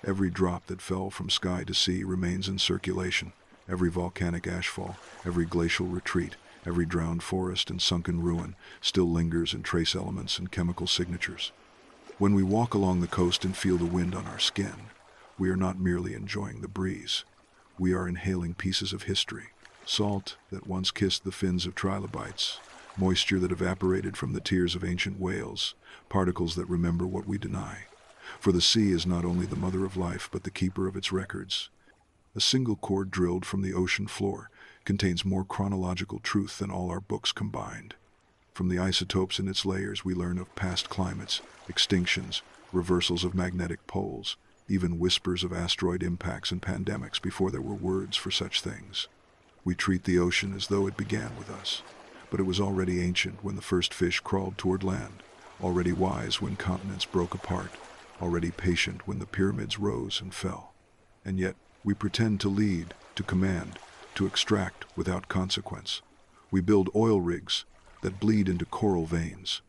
Every drop that fell from sky to sea remains in circulation. Every volcanic ashfall, every glacial retreat, every drowned forest and sunken ruin still lingers in trace elements and chemical signatures. When we walk along the coast and feel the wind on our skin, we are not merely enjoying the breeze. We are inhaling pieces of history. Salt that once kissed the fins of trilobites, moisture that evaporated from the tears of ancient whales, particles that remember what we deny. For the sea is not only the mother of life, but the keeper of its records. A single cord drilled from the ocean floor contains more chronological truth than all our books combined. From the isotopes in its layers, we learn of past climates, extinctions, reversals of magnetic poles, even whispers of asteroid impacts and pandemics before there were words for such things. We treat the ocean as though it began with us, but it was already ancient when the first fish crawled toward land, already wise when continents broke apart, already patient when the pyramids rose and fell. And yet, we pretend to lead, to command, to extract without consequence. We build oil rigs that bleed into coral veins.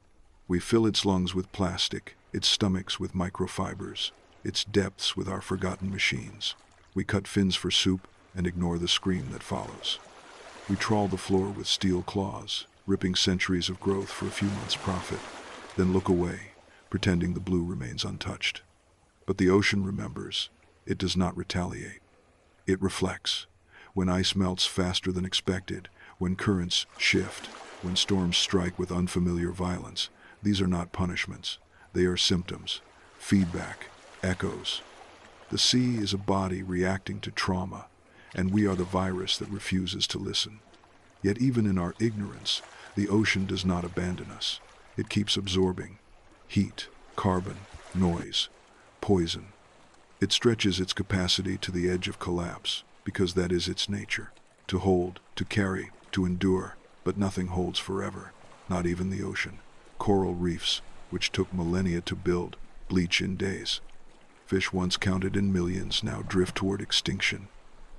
We fill its lungs with plastic, its stomachs with microfibers, its depths with our forgotten machines. We cut fins for soup and ignore the scream that follows. We trawl the floor with steel claws, ripping centuries of growth for a few months' profit, then look away, pretending the blue remains untouched. But the ocean remembers. It does not retaliate. It reflects. When ice melts faster than expected, when currents shift, when storms strike with unfamiliar violence, these are not punishments. They are symptoms, feedback, echoes. The sea is a body reacting to trauma, and we are the virus that refuses to listen. Yet even in our ignorance, the ocean does not abandon us. It keeps absorbing heat, carbon, noise, poison. It stretches its capacity to the edge of collapse, because that is its nature. To hold, to carry, to endure, but nothing holds forever, not even the ocean. Coral reefs, which took millennia to build, bleach in days. Fish once counted in millions now drift toward extinction.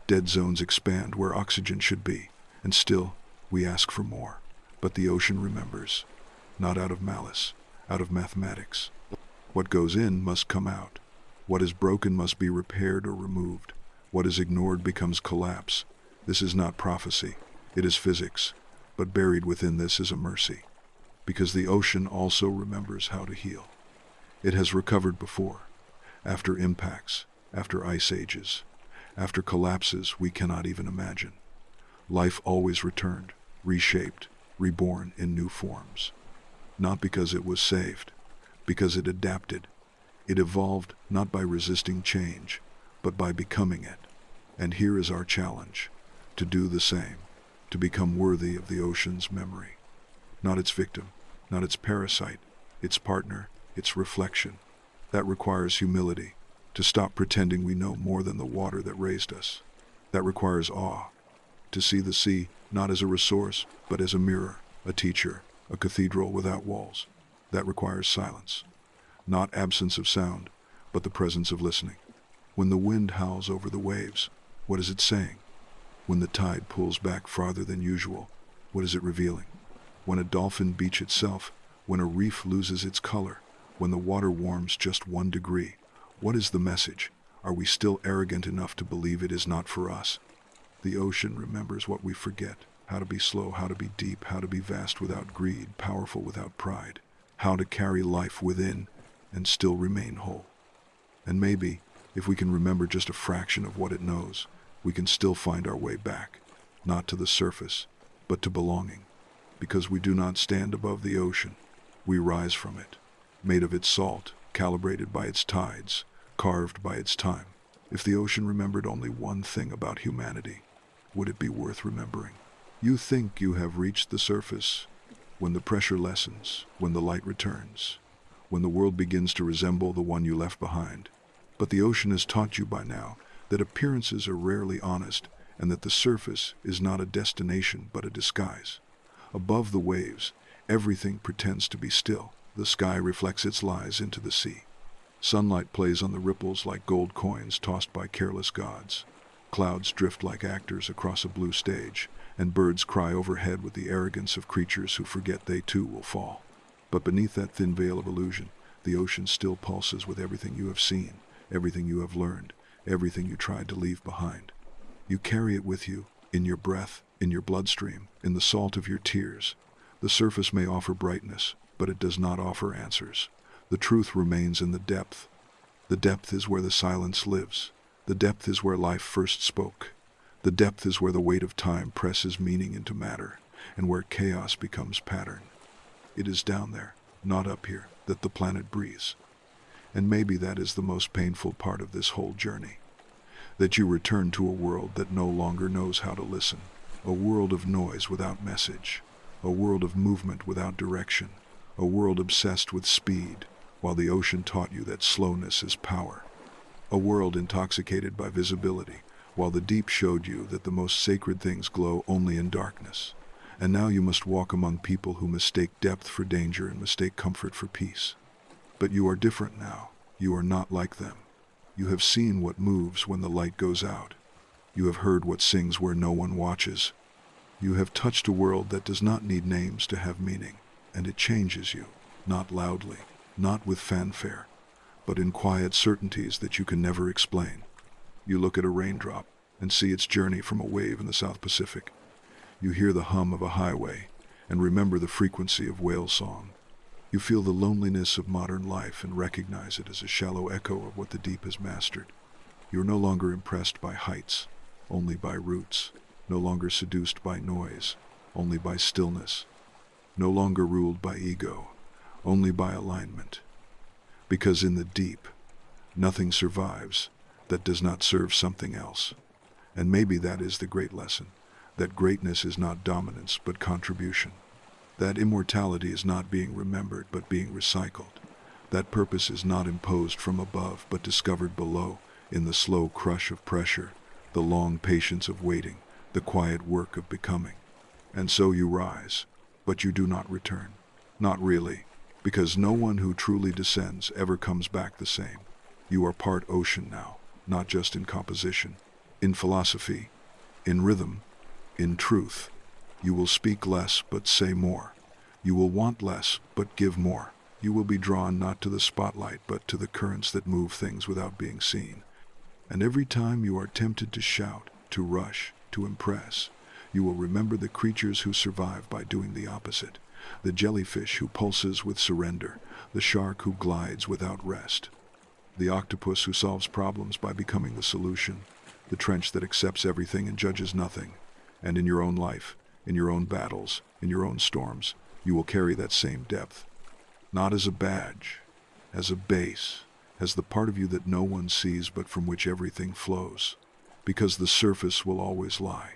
Dead zones expand where oxygen should be, and still we ask for more. But the ocean remembers, not out of malice, out of mathematics. What goes in must come out. What is broken must be repaired or removed. What is ignored becomes collapse. This is not prophecy, it is physics, but buried within this is a mercy. Because the ocean also remembers how to heal. It has recovered before, after impacts, after ice ages, after collapses we cannot even imagine. Life always returned, reshaped, reborn in new forms. Not because it was saved, because it adapted. It evolved not by resisting change, but by becoming it. And here is our challenge, to do the same, to become worthy of the ocean's memory. Not its victim, not its parasite, its partner, its reflection. That requires humility, to stop pretending we know more than the water that raised us. That requires awe, to see the sea not as a resource, but as a mirror, a teacher, a cathedral without walls. That requires silence, not absence of sound, but the presence of listening. When the wind howls over the waves, what is it saying? When the tide pulls back farther than usual, what is it revealing? When a dolphin beach itself, when a reef loses its color, when the water warms just 1 degree, what is the message? Are we still arrogant enough to believe it is not for us? The ocean remembers what we forget, how to be slow, how to be deep, how to be vast without greed, powerful without pride, how to carry life within and still remain whole. And maybe, if we can remember just a fraction of what it knows, we can still find our way back, not to the surface, but to belonging. Because we do not stand above the ocean, we rise from it, made of its salt, calibrated by its tides, carved by its time. If the ocean remembered only one thing about humanity, would it be worth remembering? You think you have reached the surface. When the pressure lessens, when the light returns, when the world begins to resemble the one you left behind. But the ocean has taught you by now that appearances are rarely honest and that the surface is not a destination but a disguise. Above the waves, everything pretends to be still. The sky reflects its lies into the sea. Sunlight plays on the ripples like gold coins tossed by careless gods. Clouds drift like actors across a blue stage, and birds cry overhead with the arrogance of creatures who forget they too will fall. But beneath that thin veil of illusion, the ocean still pulses with everything you have seen, everything you have learned, everything you tried to leave behind. You carry it with you, in your breath, in your bloodstream, in the salt of your tears. The surface may offer brightness, but it does not offer answers. The truth remains in the depth. The depth is where the silence lives. The depth is where life first spoke. The depth is where the weight of time presses meaning into matter, and where chaos becomes pattern. It is down there, not up here, that the planet breathes. And maybe that is the most painful part of this whole journey. That you return to a world that no longer knows how to listen. A world of noise without message. A world of movement without direction. A world obsessed with speed, while the ocean taught you that slowness is power. A world intoxicated by visibility, while the deep showed you that the most sacred things glow only in darkness. And now you must walk among people who mistake depth for danger and mistake comfort for peace. But you are different now. You are not like them. You have seen what moves when the light goes out. You have heard what sings where no one watches. You have touched a world that does not need names to have meaning, and it changes you, not loudly, not with fanfare, but in quiet certainties that you can never explain. You look at a raindrop and see its journey from a wave in the South Pacific. You hear the hum of a highway and remember the frequency of whale song. You feel the loneliness of modern life and recognize it as a shallow echo of what the deep has mastered. You are no longer impressed by heights, only by roots. No longer seduced by noise, only by stillness. No longer ruled by ego, only by alignment. Because in the deep, nothing survives that does not serve something else. And maybe that is the great lesson, that greatness is not dominance but contribution. That immortality is not being remembered but being recycled. That purpose is not imposed from above but discovered below, in the slow crush of pressure, the long patience of waiting, the quiet work of becoming. And so you rise, but you do not return. Not really, because no one who truly descends ever comes back the same. You are part ocean now, not just in composition, in philosophy, in rhythm, in truth. You will speak less but say more. You will want less but give more. You will be drawn not to the spotlight but to the currents that move things without being seen. And every time you are tempted to shout, to rush, to impress, you will remember the creatures who survive by doing the opposite. The jellyfish who pulses with surrender, the shark who glides without rest, the octopus who solves problems by becoming the solution, the trench that accepts everything and judges nothing. And in your own life, in your own battles, in your own storms, you will carry that same depth. Not as a badge, as a base, as the part of you that no one sees but from which everything flows. Because the surface will always lie.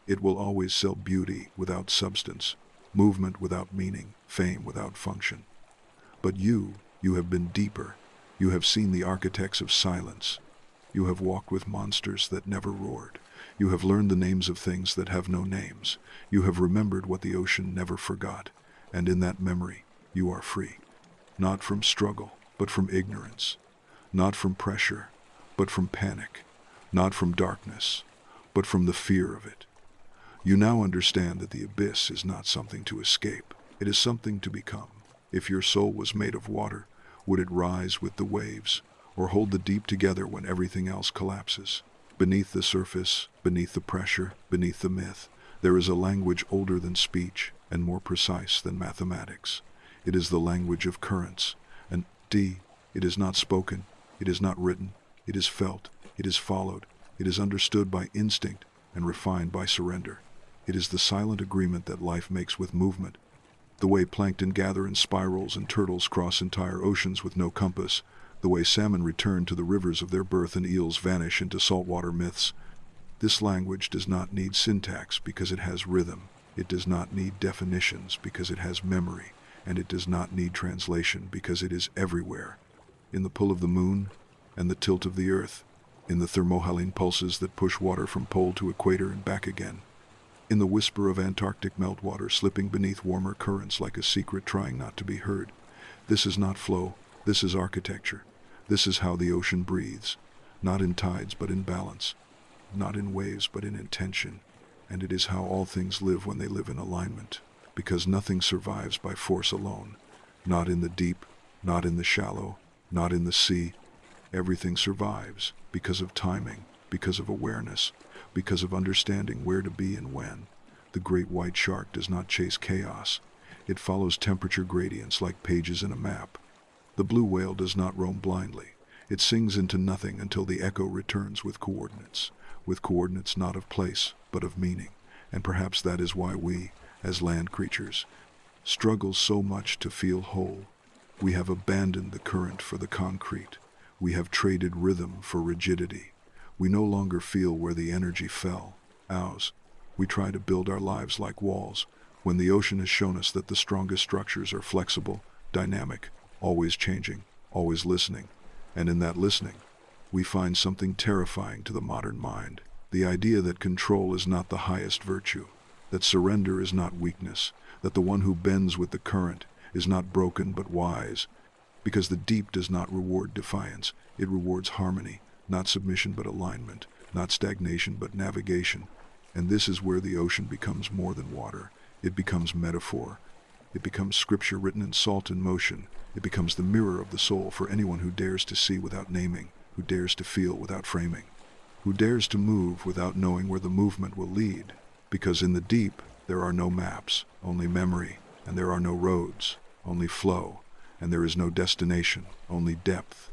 It will always sell beauty without substance, movement without meaning, fame without function. But you have been deeper. You have seen the architects of silence. You have walked with monsters that never roared. You have learned the names of things that have no names. You have remembered what the ocean never forgot. And in that memory, you are free. Not from struggle, but from ignorance. Not from pressure, but from panic. Not from darkness, but from the fear of it. You now understand that the abyss is not something to escape. It is something to become. If your soul was made of water, would it rise with the waves, or hold the deep together when everything else collapses? Beneath the surface, beneath the pressure, beneath the myth, there is a language older than speech and more precise than mathematics. It is the language of currents, and it is not spoken, it is not written, it is felt, it is followed, it is understood by instinct and refined by surrender. It is the silent agreement that life makes with movement. The way plankton gather in spirals and turtles cross entire oceans with no compass, the way salmon return to the rivers of their birth and eels vanish into saltwater myths. This language does not need syntax because it has rhythm. It does not need definitions because it has memory. And it does not need translation because it is everywhere. In the pull of the moon and the tilt of the earth, in the thermohaline pulses that push water from pole to equator and back again, in the whisper of Antarctic meltwater slipping beneath warmer currents like a secret trying not to be heard. This is not flow, this is architecture. This is how the ocean breathes, not in tides but in balance, not in waves but in intention. And it is how all things live when they live in alignment, because nothing survives by force alone, not in the deep, not in the shallow, not in the sea. Everything survives because of timing, because of awareness, because of understanding where to be and when. The great white shark does not chase chaos. It follows temperature gradients like pages in a map. The blue whale does not roam blindly. It sings into nothing until the echo returns with coordinates not of place, but of meaning. And perhaps that is why we, as land creatures, struggle so much to feel whole. We have abandoned the current for the concrete. We have traded rhythm for rigidity. We no longer feel where the energy fell, ours. We try to build our lives like walls, when the ocean has shown us that the strongest structures are flexible, dynamic, always changing, always listening. And in that listening, we find something terrifying to the modern mind. The idea that control is not the highest virtue, that surrender is not weakness, that the one who bends with the current is not broken but wise. Because the deep does not reward defiance, it rewards harmony, not submission but alignment, not stagnation but navigation. And this is where the ocean becomes more than water. It becomes metaphor. It becomes scripture written in salt and motion. It becomes the mirror of the soul for anyone who dares to see without naming, who dares to feel without framing, who dares to move without knowing where the movement will lead. Because in the deep, there are no maps, only memory, and there are no roads, only flow, and there is no destination, only depth.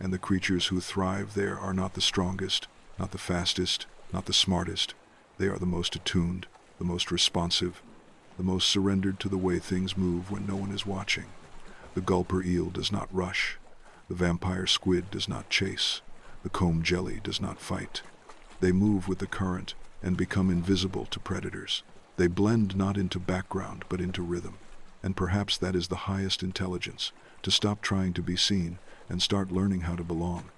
And the creatures who thrive there are not the strongest, not the fastest, not the smartest. They are the most attuned, the most responsive, the most surrendered to the way things move when no one is watching. The gulper eel does not rush. The vampire squid does not chase. The comb jelly does not fight. They move with the current and become invisible to predators. They blend not into background but into rhythm. And perhaps that is the highest intelligence, to stop trying to be seen and start learning how to belong,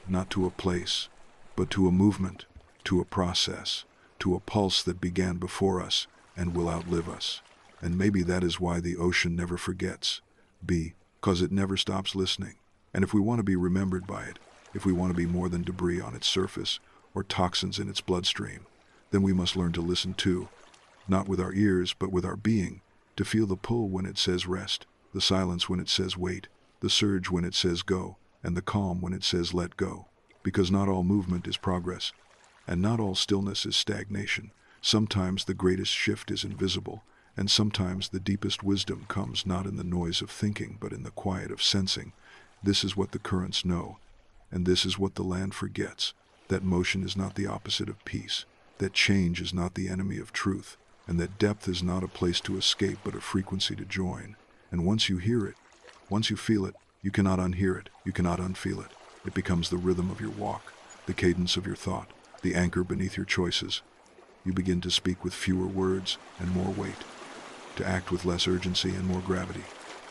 not to a place, but to a movement, to a process, to a pulse that began before us and will outlive us. And maybe that is why the ocean never forgets. Because it never stops listening. And if we want to be remembered by it, if we want to be more than debris on its surface or toxins in its bloodstream, then we must learn to listen too, not with our ears but with our being, to feel the pull when it says rest, the silence when it says wait, the surge when it says go, and the calm when it says let go. Because not all movement is progress, and not all stillness is stagnation. Sometimes the greatest shift is invisible, and sometimes the deepest wisdom comes not in the noise of thinking but in the quiet of sensing. This is what the currents know, and this is what the land forgets, that motion is not the opposite of peace, that change is not the enemy of truth, and that depth is not a place to escape but a frequency to join. And once you hear it, once you feel it, you cannot unhear it, you cannot unfeel it. It becomes the rhythm of your walk, the cadence of your thought, the anchor beneath your choices. You begin to speak with fewer words and more weight, to act with less urgency and more gravity,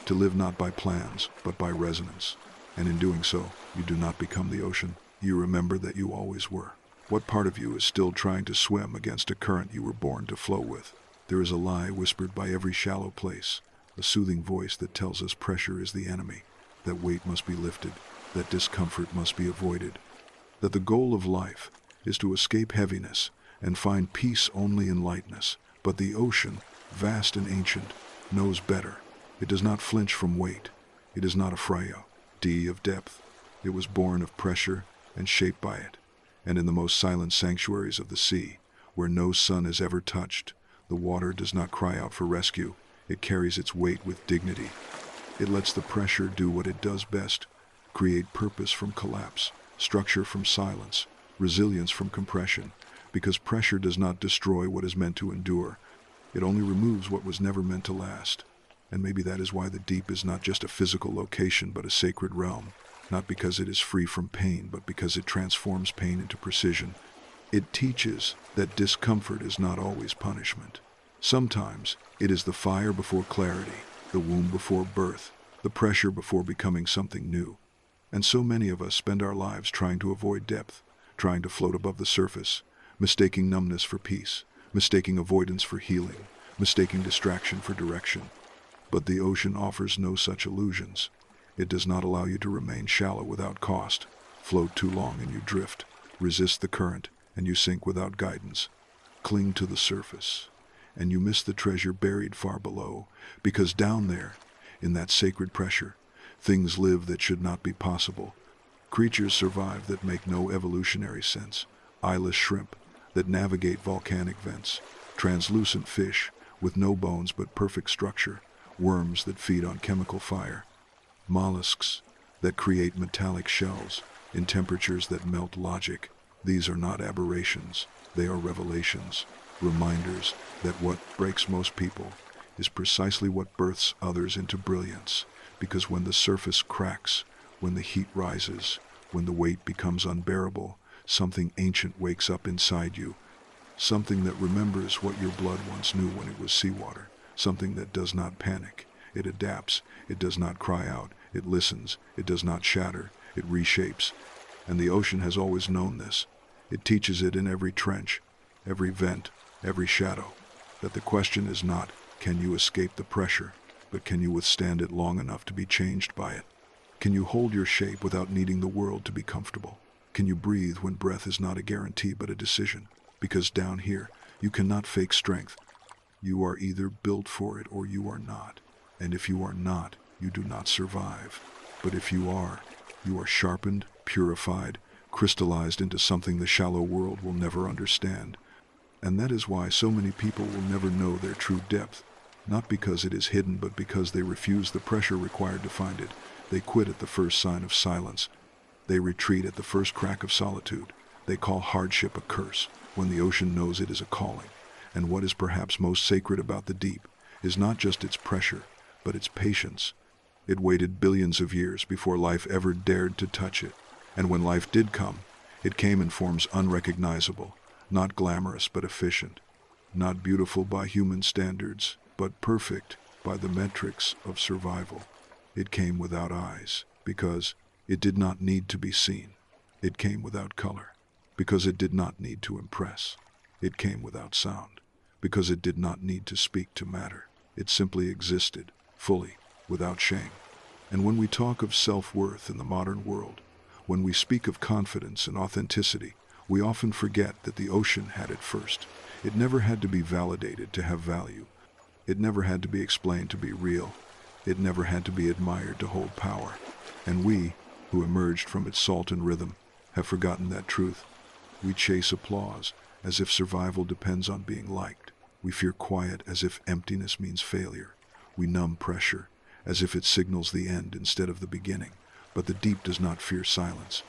to live not by plans but by resonance. And in doing so, you do not become the ocean. You remember that you always were. What part of you is still trying to swim against a current you were born to flow with? There is a lie whispered by every shallow place, a soothing voice that tells us pressure is the enemy, that weight must be lifted, that discomfort must be avoided, that the goal of life is to escape heaviness and find peace only in lightness. But the ocean, vast and ancient, knows better. It does not flinch from weight. It is not afraid of depth. It was born of pressure and shaped by it. And in the most silent sanctuaries of the sea, where no sun has ever touched, the water does not cry out for rescue. It carries its weight with dignity. It lets the pressure do what it does best, create purpose from collapse, structure from silence, resilience from compression, because pressure does not destroy what is meant to endure. It only removes what was never meant to last. And maybe that is why the deep is not just a physical location but a sacred realm, not because it is free from pain, but because it transforms pain into precision. It teaches that discomfort is not always punishment. Sometimes it is the fire before clarity, the womb before birth, the pressure before becoming something new. And so many of us spend our lives trying to avoid depth, trying to float above the surface, mistaking numbness for peace, mistaking avoidance for healing, mistaking distraction for direction. But the ocean offers no such illusions. It does not allow you to remain shallow without cost, float too long and you drift, resist the current and you sink without guidance, cling to the surface, and you miss the treasure buried far below, because down there, in that sacred pressure, things live that should not be possible. Creatures survive that make no evolutionary sense, eyeless shrimp that navigate volcanic vents, translucent fish with no bones but perfect structure, worms that feed on chemical fire, mollusks that create metallic shells in temperatures that melt logic. These are not aberrations, they are revelations, reminders that what breaks most people is precisely what births others into brilliance. Because when the surface cracks, when the heat rises, when the weight becomes unbearable, something ancient wakes up inside you, something that remembers what your blood once knew when it was seawater, something that does not panic. It adapts, it does not cry out, it listens, it does not shatter, it reshapes. And the ocean has always known this. It teaches it in every trench, every vent, every shadow, that the question is not, can you escape the pressure, but can you withstand it long enough to be changed by it? Can you hold your shape without needing the world to be comfortable? Can you breathe when breath is not a guarantee but a decision? Because down here, you cannot fake strength. You are either built for it or you are not. And if you are not, you do not survive. But if you are sharpened, purified, crystallized into something the shallow world will never understand. And that is why so many people will never know their true depth, not because it is hidden, but because they refuse the pressure required to find it. They quit at the first sign of silence. They retreat at the first crack of solitude. They call hardship a curse, when the ocean knows it is a calling. And what is perhaps most sacred about the deep is not just its pressure, but its patience. It waited billions of years before life ever dared to touch it. And when life did come, it came in forms unrecognizable, not glamorous but efficient, not beautiful by human standards, but perfect by the metrics of survival. It came without eyes, because it did not need to be seen. It came without color, because it did not need to impress. It came without sound, because it did not need to speak to matter. It simply existed, fully, without shame. And when we talk of self-worth in the modern world, when we speak of confidence and authenticity, we often forget that the ocean had it first. It never had to be validated to have value. It never had to be explained to be real. It never had to be admired to hold power. And we, who emerged from its salt and rhythm, have forgotten that truth. We chase applause, as if survival depends on being liked. We fear quiet, as if emptiness means failure. We numb pressure, as if it signals the end instead of the beginning. But the deep does not fear silence.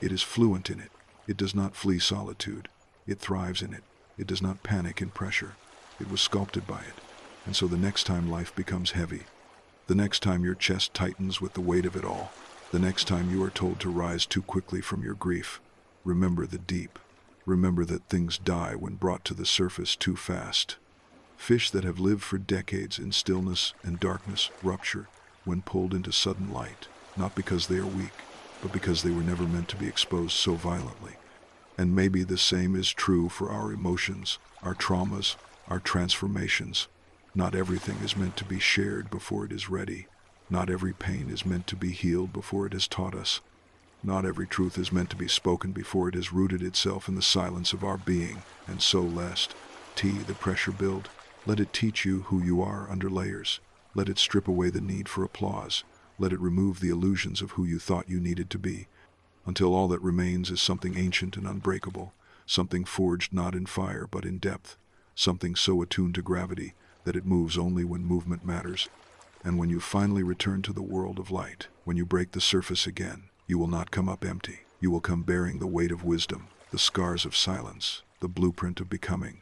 It is fluent in it. It does not flee solitude. It thrives in it. It does not panic in pressure. It was sculpted by it. And so the next time life becomes heavy, the next time your chest tightens with the weight of it all, the next time you are told to rise too quickly from your grief, remember the deep. Remember that things die when brought to the surface too fast. Fish that have lived for decades in stillness and darkness rupture when pulled into sudden light, not because they are weak, but because they were never meant to be exposed so violently. And maybe the same is true for our emotions, our traumas, our transformations. Not everything is meant to be shared before it is ready. Not every pain is meant to be healed before it has taught us. Not every truth is meant to be spoken before it has rooted itself in the silence of our being. And so lest the pressure build. Let it teach you who you are under layers. Let it strip away the need for applause. Let it remove the illusions of who you thought you needed to be, until all that remains is something ancient and unbreakable, something forged not in fire but in depth, something so attuned to gravity that it moves only when movement matters. And when you finally return to the world of light, when you break the surface again, you will not come up empty. You will come bearing the weight of wisdom, the scars of silence, the blueprint of becoming.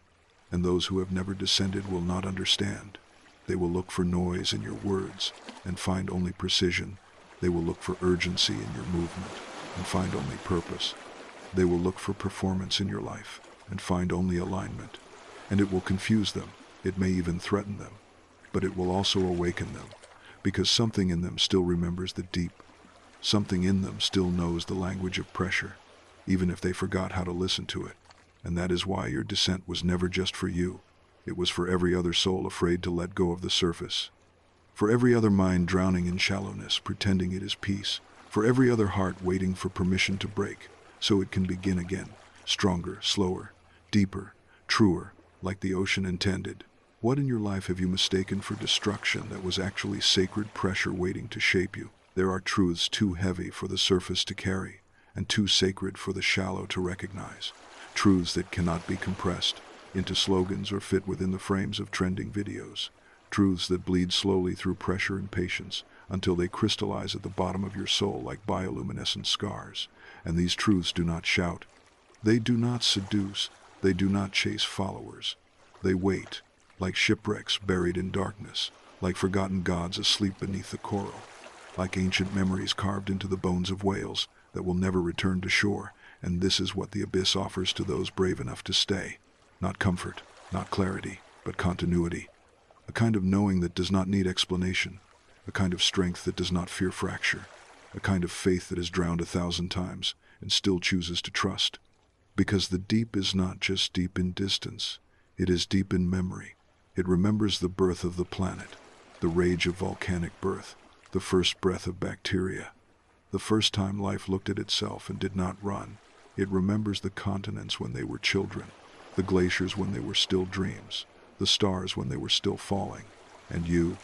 And those who have never descended will not understand. They will look for noise in your words and find only precision. They will look for urgency in your movement and find only purpose. They will look for performance in your life and find only alignment. And it will confuse them. It may even threaten them. But it will also awaken them, because something in them still remembers the deep. Something in them still knows the language of pressure, even if they forgot how to listen to it. And that is why your descent was never just for you. It was for every other soul afraid to let go of the surface. For every other mind drowning in shallowness, pretending it is peace. For every other heart waiting for permission to break, so it can begin again, stronger, slower, deeper, truer, like the ocean intended. What in your life have you mistaken for destruction that was actually sacred pressure waiting to shape you? There are truths too heavy for the surface to carry, and too sacred for the shallow to recognize. Truths that cannot be compressed into slogans or fit within the frames of trending videos. Truths that bleed slowly through pressure and patience until they crystallize at the bottom of your soul like bioluminescent scars. And these truths do not shout. They do not seduce. They do not chase followers. They wait, like shipwrecks buried in darkness, like forgotten gods asleep beneath the coral, like ancient memories carved into the bones of whales that will never return to shore. And this is what the abyss offers to those brave enough to stay. Not comfort, not clarity, but continuity. A kind of knowing that does not need explanation. A kind of strength that does not fear fracture. A kind of faith that has drowned 1,000 times and still chooses to trust. Because the deep is not just deep in distance. It is deep in memory. It remembers the birth of the planet, the rage of volcanic birth, the first breath of bacteria, the first time life looked at itself and did not run. It remembers the continents when they were children, the glaciers when they were still dreams, the stars when they were still falling, and you,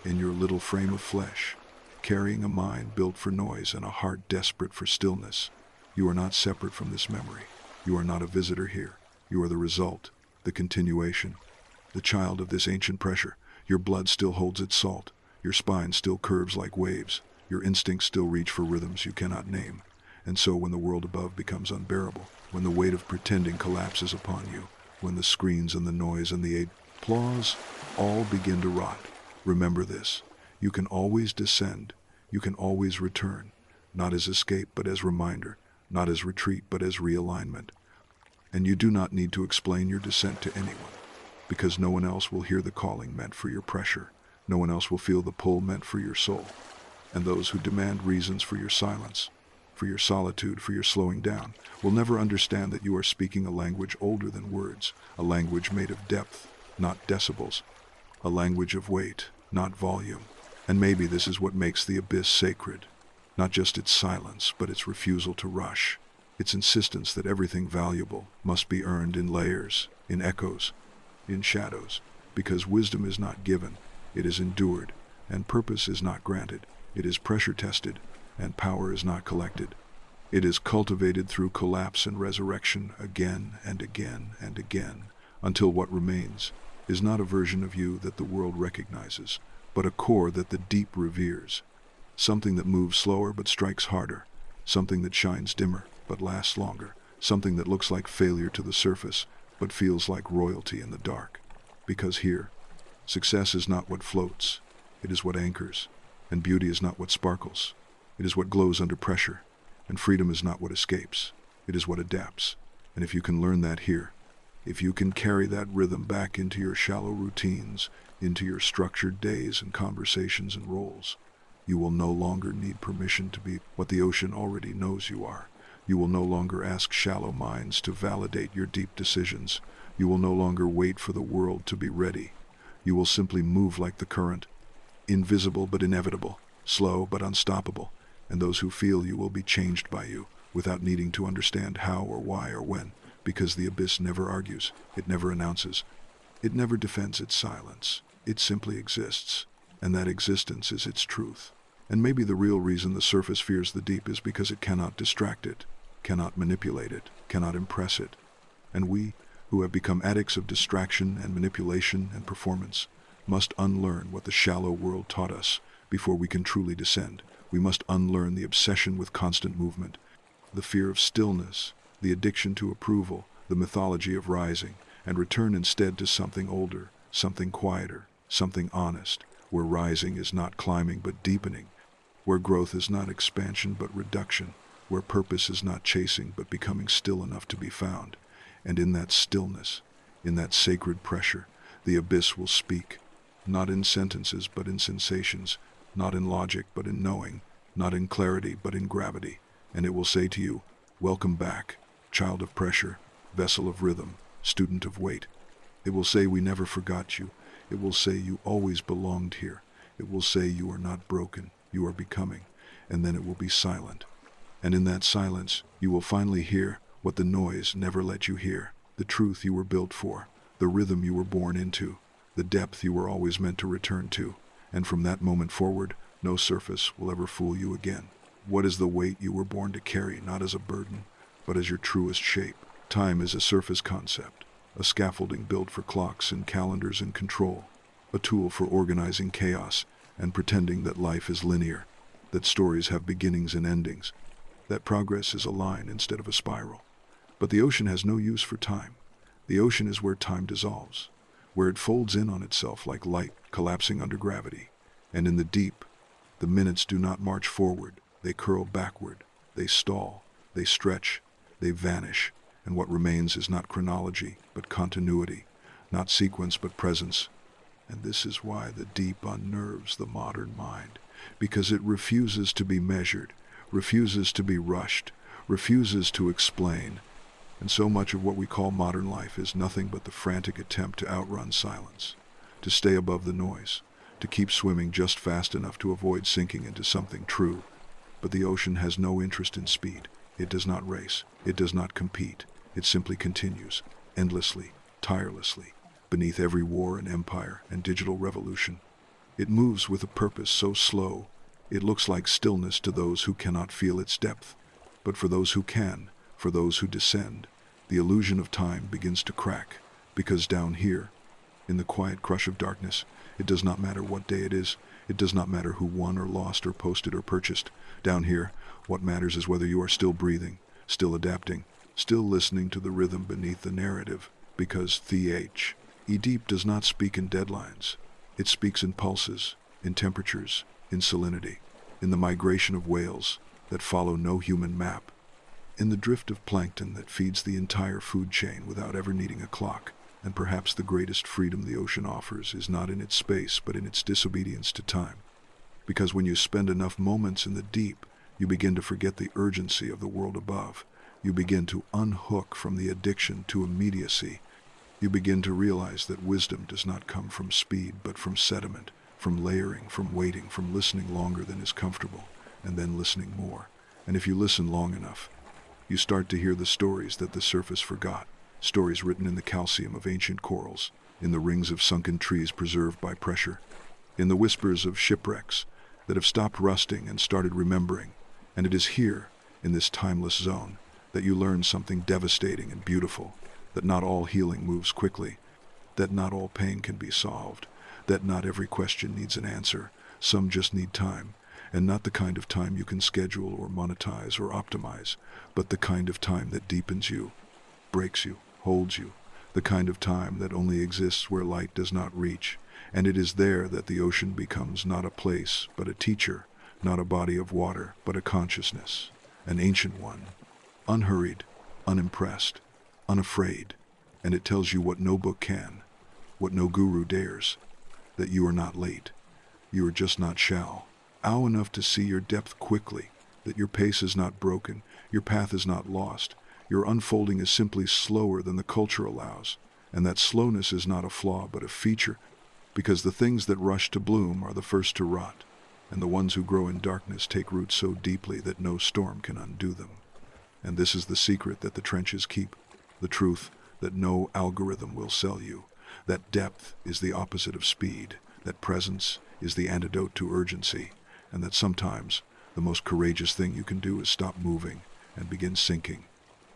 in your little frame of flesh, carrying a mind built for noise and a heart desperate for stillness. You are not separate from this memory. You are not a visitor here. You are the result, the continuation, the child of this ancient pressure. Your blood still holds its salt, your spine still curves like waves, your instincts still reach for rhythms you cannot name. And so when the world above becomes unbearable, when the weight of pretending collapses upon you, when the screens and the noise and the applause all begin to rot, remember this: you can always descend, you can always return, not as escape but as reminder, not as retreat but as realignment. And you do not need to explain your descent to anyone, because no one else will hear the calling meant for your pressure, no one else will feel the pull meant for your soul. And those who demand reasons for your silence, for your solitude, for your slowing down, will never understand that you are speaking a language older than words, a language made of depth, not decibels, a language of weight, not volume. And maybe this is what makes the abyss sacred, not just its silence, but its refusal to rush, its insistence that everything valuable must be earned in layers, in echoes, in shadows, because wisdom is not given, it is endured, and purpose is not granted, it is pressure tested, and power is not collected. It is cultivated through collapse and resurrection again and again and again, until what remains is not a version of you that the world recognizes, but a core that the deep reveres, something that moves slower but strikes harder, something that shines dimmer but lasts longer, something that looks like failure to the surface but feels like royalty in the dark. Because here, success is not what floats, it is what anchors, and beauty is not what sparkles, it is what glows under pressure, and freedom is not what escapes, it is what adapts. And if you can learn that here, if you can carry that rhythm back into your shallow routines, into your structured days and conversations and roles, you will no longer need permission to be what the ocean already knows you are. You will no longer ask shallow minds to validate your deep decisions. You will no longer wait for the world to be ready. You will simply move like the current, invisible but inevitable, slow but unstoppable, and those who feel you will be changed by you, without needing to understand how or why or when, because the abyss never argues, it never announces, it never defends its silence, it simply exists, and that existence is its truth. And maybe the real reason the surface fears the deep is because it cannot distract it, cannot manipulate it, cannot impress it. And we, who have become addicts of distraction and manipulation and performance, must unlearn what the shallow world taught us before we can truly descend. We must unlearn the obsession with constant movement, the fear of stillness, the addiction to approval, the mythology of rising, and return instead to something older, something quieter, something honest, where rising is not climbing but deepening, where growth is not expansion but reduction, where purpose is not chasing but becoming still enough to be found. And in that stillness, in that sacred pressure, the abyss will speak, not in sentences but in sensations, not in logic but in knowing, not in clarity but in gravity. And it will say to you, welcome back, child of pressure, vessel of rhythm, student of weight. It will say we never forgot you. It will say you always belonged here. It will say you are not broken, you are becoming. And then it will be silent. And in that silence, you will finally hear what the noise never let you hear, the truth you were built for, the rhythm you were born into, the depth you were always meant to return to. And from that moment forward, no surface will ever fool you again. What is the weight you were born to carry, not as a burden, but as your truest shape? Time is a surface concept, a scaffolding built for clocks and calendars and control, a tool for organizing chaos and pretending that life is linear, that stories have beginnings and endings, that progress is a line instead of a spiral. But the ocean has no use for time. The ocean is where time dissolves, where it folds in on itself like light collapsing under gravity. And in the deep, the minutes do not march forward, they curl backward, they stall, they stretch, they vanish, and what remains is not chronology, but continuity, not sequence, but presence. And this is why the deep unnerves the modern mind, because it refuses to be measured, refuses to be rushed, refuses to explain. And so much of what we call modern life is nothing but the frantic attempt to outrun silence, to stay above the noise, to keep swimming just fast enough to avoid sinking into something true. But the ocean has no interest in speed. It does not race. It does not compete. It simply continues, endlessly, tirelessly, beneath every war and empire and digital revolution. It moves with a purpose so slow, it looks like stillness to those who cannot feel its depth. But for those who can, for those who descend, the illusion of time begins to crack, Because down here, in the quiet crush of darkness, it does not matter what day it is. It does not matter who won or lost or posted or purchased. Down here, what matters is whether you are still breathing, still adapting, still listening to the rhythm beneath the narrative. Because deep does not speak in deadlines. It speaks in pulses, in temperatures, in salinity, in the migration of whales that follow no human map, in the drift of plankton that feeds the entire food chain without ever needing a clock. And perhaps the greatest freedom the ocean offers is not in its space, but in its disobedience to time. Because when you spend enough moments in the deep, you begin to forget the urgency of the world above. You begin to unhook from the addiction to immediacy. You begin to realize that wisdom does not come from speed, but from sediment, from layering, from waiting, from listening longer than is comfortable, and then listening more. And if you listen long enough, you start to hear the stories that the surface forgot. Stories written in the calcium of ancient corals, in the rings of sunken trees preserved by pressure, in the whispers of shipwrecks that have stopped rusting and started remembering. And it is here, in this timeless zone, that you learn something devastating and beautiful, that not all healing moves quickly, that not all pain can be solved, that not every question needs an answer. Some just need time, and not the kind of time you can schedule or monetize or optimize, but the kind of time that deepens you, breaks you, holds you, the kind of time that only exists where light does not reach. And it is there that the ocean becomes not a place, but a teacher, not a body of water, but a consciousness, an ancient one, unhurried, unimpressed, unafraid. And it tells you what no book can, what no guru dares, that you are not late, you are just not shallow enough to see your depth quickly, that your pace is not broken, your path is not lost. Your unfolding is simply slower than the culture allows, and that slowness is not a flaw but a feature, because the things that rush to bloom are the first to rot, and the ones who grow in darkness take root so deeply that no storm can undo them. And this is the secret that the trenches keep, the truth that no algorithm will sell you, that depth is the opposite of speed, that presence is the antidote to urgency, and that sometimes the most courageous thing you can do is stop moving and begin sinking.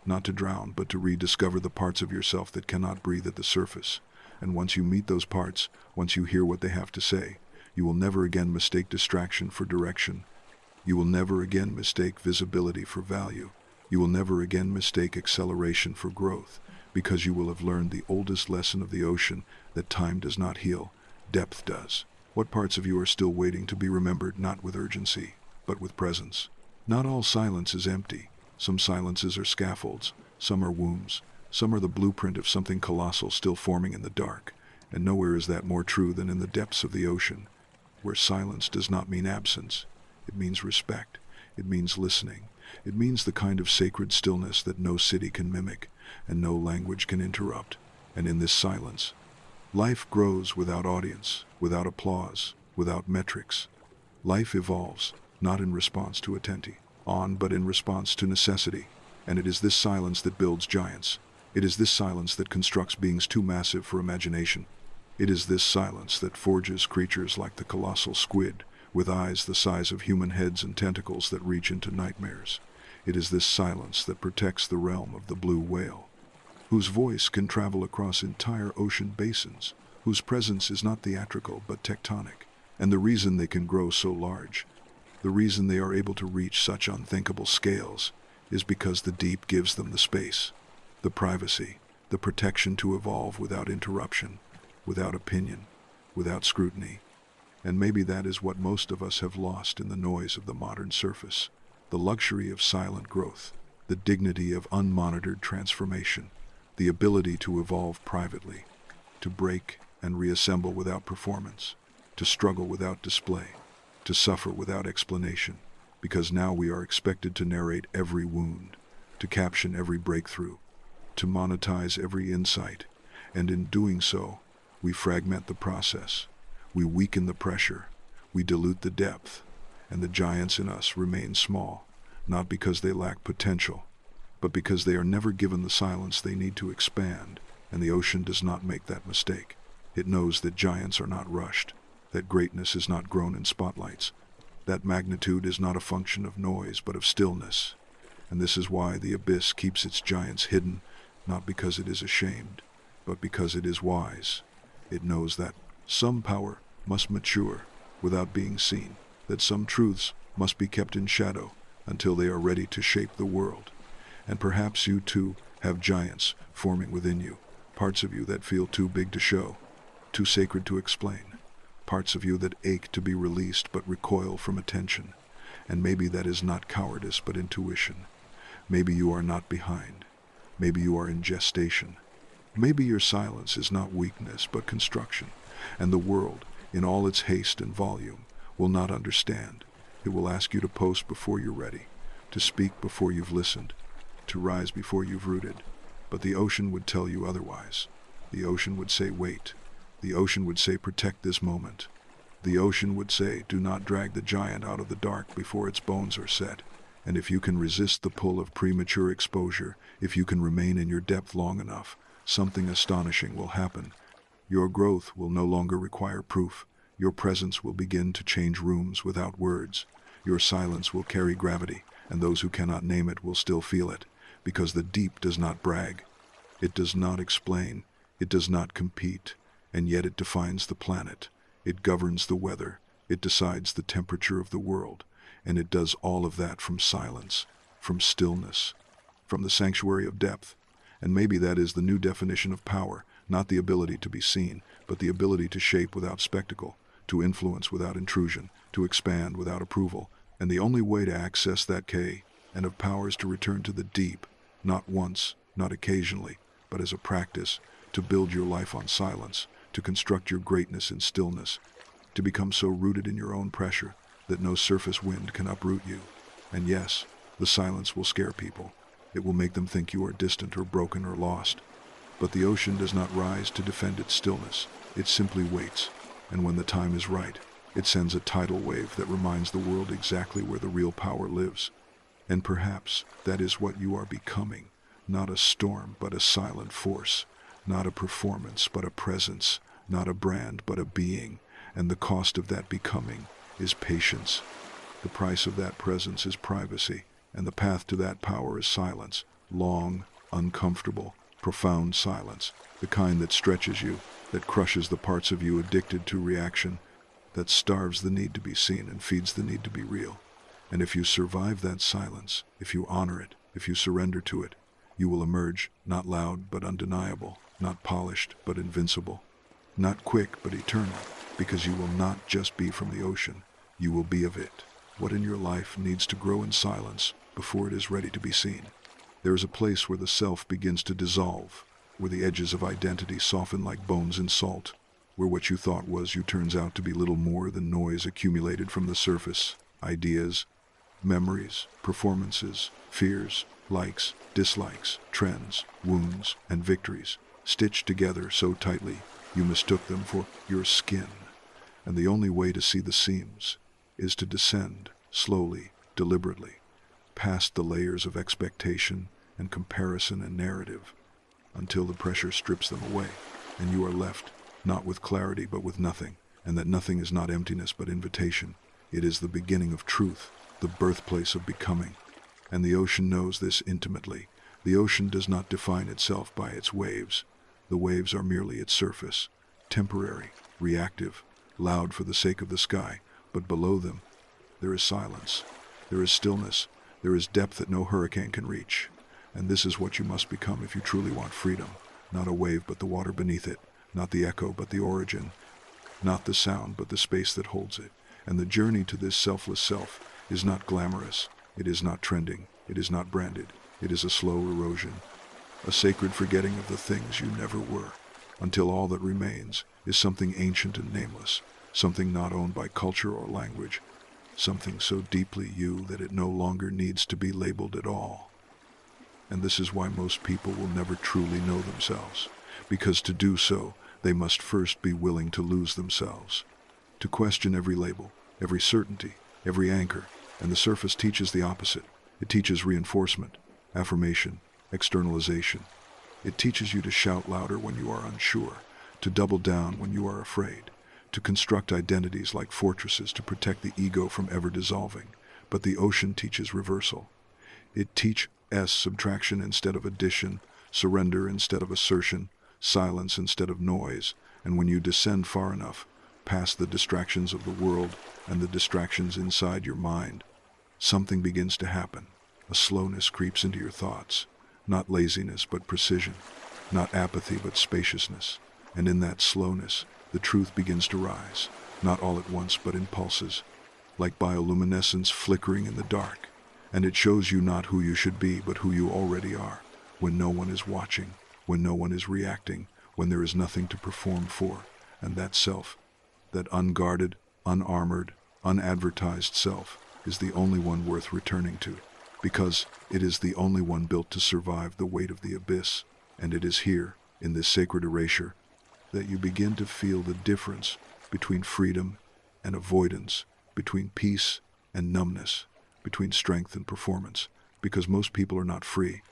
Not to drown, but to rediscover the parts of yourself that cannot breathe at the surface. And once you meet those parts, once you hear what they have to say, you will never again mistake distraction for direction. You will never again mistake visibility for value. You will never again mistake acceleration for growth, because you will have learned the oldest lesson of the ocean, that time does not heal, depth does. What parts of you are still waiting to be remembered, not with urgency, but with presence? Not all silence is empty. Some silences are scaffolds, some are wombs, some are the blueprint of something colossal still forming in the dark, and nowhere is that more true than in the depths of the ocean, where silence does not mean absence. It means respect. It means listening. It means the kind of sacred stillness that no city can mimic, and no language can interrupt. And in this silence, life grows without audience, without applause, without metrics. Life evolves, not in response to attention, but in response to necessity. And it is this silence that builds giants. It is this silence that constructs beings too massive for imagination. It is this silence that forges creatures like the colossal squid, with eyes the size of human heads and tentacles that reach into nightmares. It is this silence that protects the realm of the blue whale, whose voice can travel across entire ocean basins, whose presence is not theatrical but tectonic. And the reason they can grow so large, the reason they are able to reach such unthinkable scales, is because the deep gives them the space, the privacy, the protection to evolve without interruption, without opinion, without scrutiny. And maybe that is what most of us have lost in the noise of the modern surface, the luxury of silent growth, the dignity of unmonitored transformation, the ability to evolve privately, to break and reassemble without performance, to struggle without display, to suffer without explanation, because now we are expected to narrate every wound, to caption every breakthrough, to monetize every insight, and in doing so, we fragment the process, we weaken the pressure, we dilute the depth, and the giants in us remain small, not because they lack potential, but because they are never given the silence they need to expand. And the ocean does not make that mistake. It knows that giants are not rushed, that greatness is not grown in spotlights, that magnitude is not a function of noise but of stillness. And this is why the abyss keeps its giants hidden, not because it is ashamed, but because it is wise. It knows that some power must mature without being seen, that some truths must be kept in shadow until they are ready to shape the world. And perhaps you too have giants forming within you, parts of you that feel too big to show, too sacred to explain, parts of you that ache to be released but recoil from attention. And maybe that is not cowardice but intuition. Maybe you are not behind. Maybe you are in gestation. Maybe your silence is not weakness but construction, and the world, in all its haste and volume, will not understand. It will ask you to post before you're ready, to speak before you've listened, to rise before you've rooted. But the ocean would tell you otherwise. The ocean would say, wait. The ocean would say, protect this moment. The ocean would say, do not drag the giant out of the dark before its bones are set. And if you can resist the pull of premature exposure, if you can remain in your depth long enough, something astonishing will happen. Your growth will no longer require proof. Your presence will begin to change rooms without words. Your silence will carry gravity, and those who cannot name it will still feel it, because the deep does not brag. It does not explain. It does not compete, and yet it defines the planet. It governs the weather. It decides the temperature of the world, and it does all of that from silence, from stillness, from the sanctuary of depth. And maybe that is the new definition of power, not the ability to be seen, but the ability to shape without spectacle, to influence without intrusion, to expand without approval. And the only way to access that and of power is to return to the deep, not once, not occasionally, but as a practice, to build your life on silence, to construct your greatness in stillness, to become so rooted in your own pressure that no surface wind can uproot you. And yes, the silence will scare people. It will make them think you are distant or broken or lost. But the ocean does not rise to defend its stillness. It simply waits, and when the time is right, it sends a tidal wave that reminds the world exactly where the real power lives. And perhaps that is what you are becoming, not a storm but a silent force, not a performance but a presence, not a brand but a being, and the cost of that becoming is patience. The price of that presence is privacy, and the path to that power is silence, long, uncomfortable, profound silence, the kind that stretches you, that crushes the parts of you addicted to reaction, that starves the need to be seen and feeds the need to be real. And if you survive that silence, if you honor it, if you surrender to it, you will emerge, not loud but undeniable, not polished but invincible, not quick but eternal, because you will not just be from the ocean, you will be of it. What in your life needs to grow in silence before it is ready to be seen? There is a place where the self begins to dissolve, where the edges of identity soften like bones in salt, where what you thought was you turns out to be little more than noise accumulated from the surface, ideas, memories, performances, fears, likes, dislikes, trends, wounds, and victories, stitched together so tightly you mistook them for your skin. And the only way to see the seams is to descend, slowly, deliberately, past the layers of expectation and comparison and narrative, until the pressure strips them away, and you are left, not with clarity but with nothing, and that nothing is not emptiness but invitation. It is the beginning of truth, the birthplace of becoming. And the ocean knows this intimately. The ocean does not define itself by its waves. The waves are merely its surface, temporary, reactive, loud for the sake of the sky, but below them there is silence, there is stillness, there is depth that no hurricane can reach. And this is what you must become if you truly want freedom, not a wave but the water beneath it, not the echo but the origin, not the sound but the space that holds it. And the journey to this selfless self is not glamorous, it is not trending, it is not branded, it is a slow erosion, a sacred forgetting of the things you never were, until all that remains is something ancient and nameless, something not owned by culture or language, something so deeply you that it no longer needs to be labeled at all. And this is why most people will never truly know themselves, because to do so, they must first be willing to lose themselves, to question every label, every certainty, every anchor. And the surface teaches the opposite. It teaches reinforcement, affirmation, externalization. It teaches you to shout louder when you are unsure, to double down when you are afraid, to construct identities like fortresses to protect the ego from ever dissolving. But the ocean teaches reversal. It teaches subtraction instead of addition, surrender instead of assertion, silence instead of noise, and when you descend far enough, past the distractions of the world and the distractions inside your mind, something begins to happen. A slowness creeps into your thoughts, not laziness but precision, not apathy but spaciousness, and in that slowness, the truth begins to rise, not all at once but in pulses, like bioluminescence flickering in the dark, and it shows you not who you should be but who you already are, when no one is watching, when no one is reacting, when there is nothing to perform for, and that self, that unguarded, unarmored, unadvertised self, is the only one worth returning to, because it is the only one built to survive the weight of the abyss, and it is here, in this sacred erasure, that you begin to feel the difference between freedom and avoidance, between peace and numbness, between strength and performance, because most people are not free.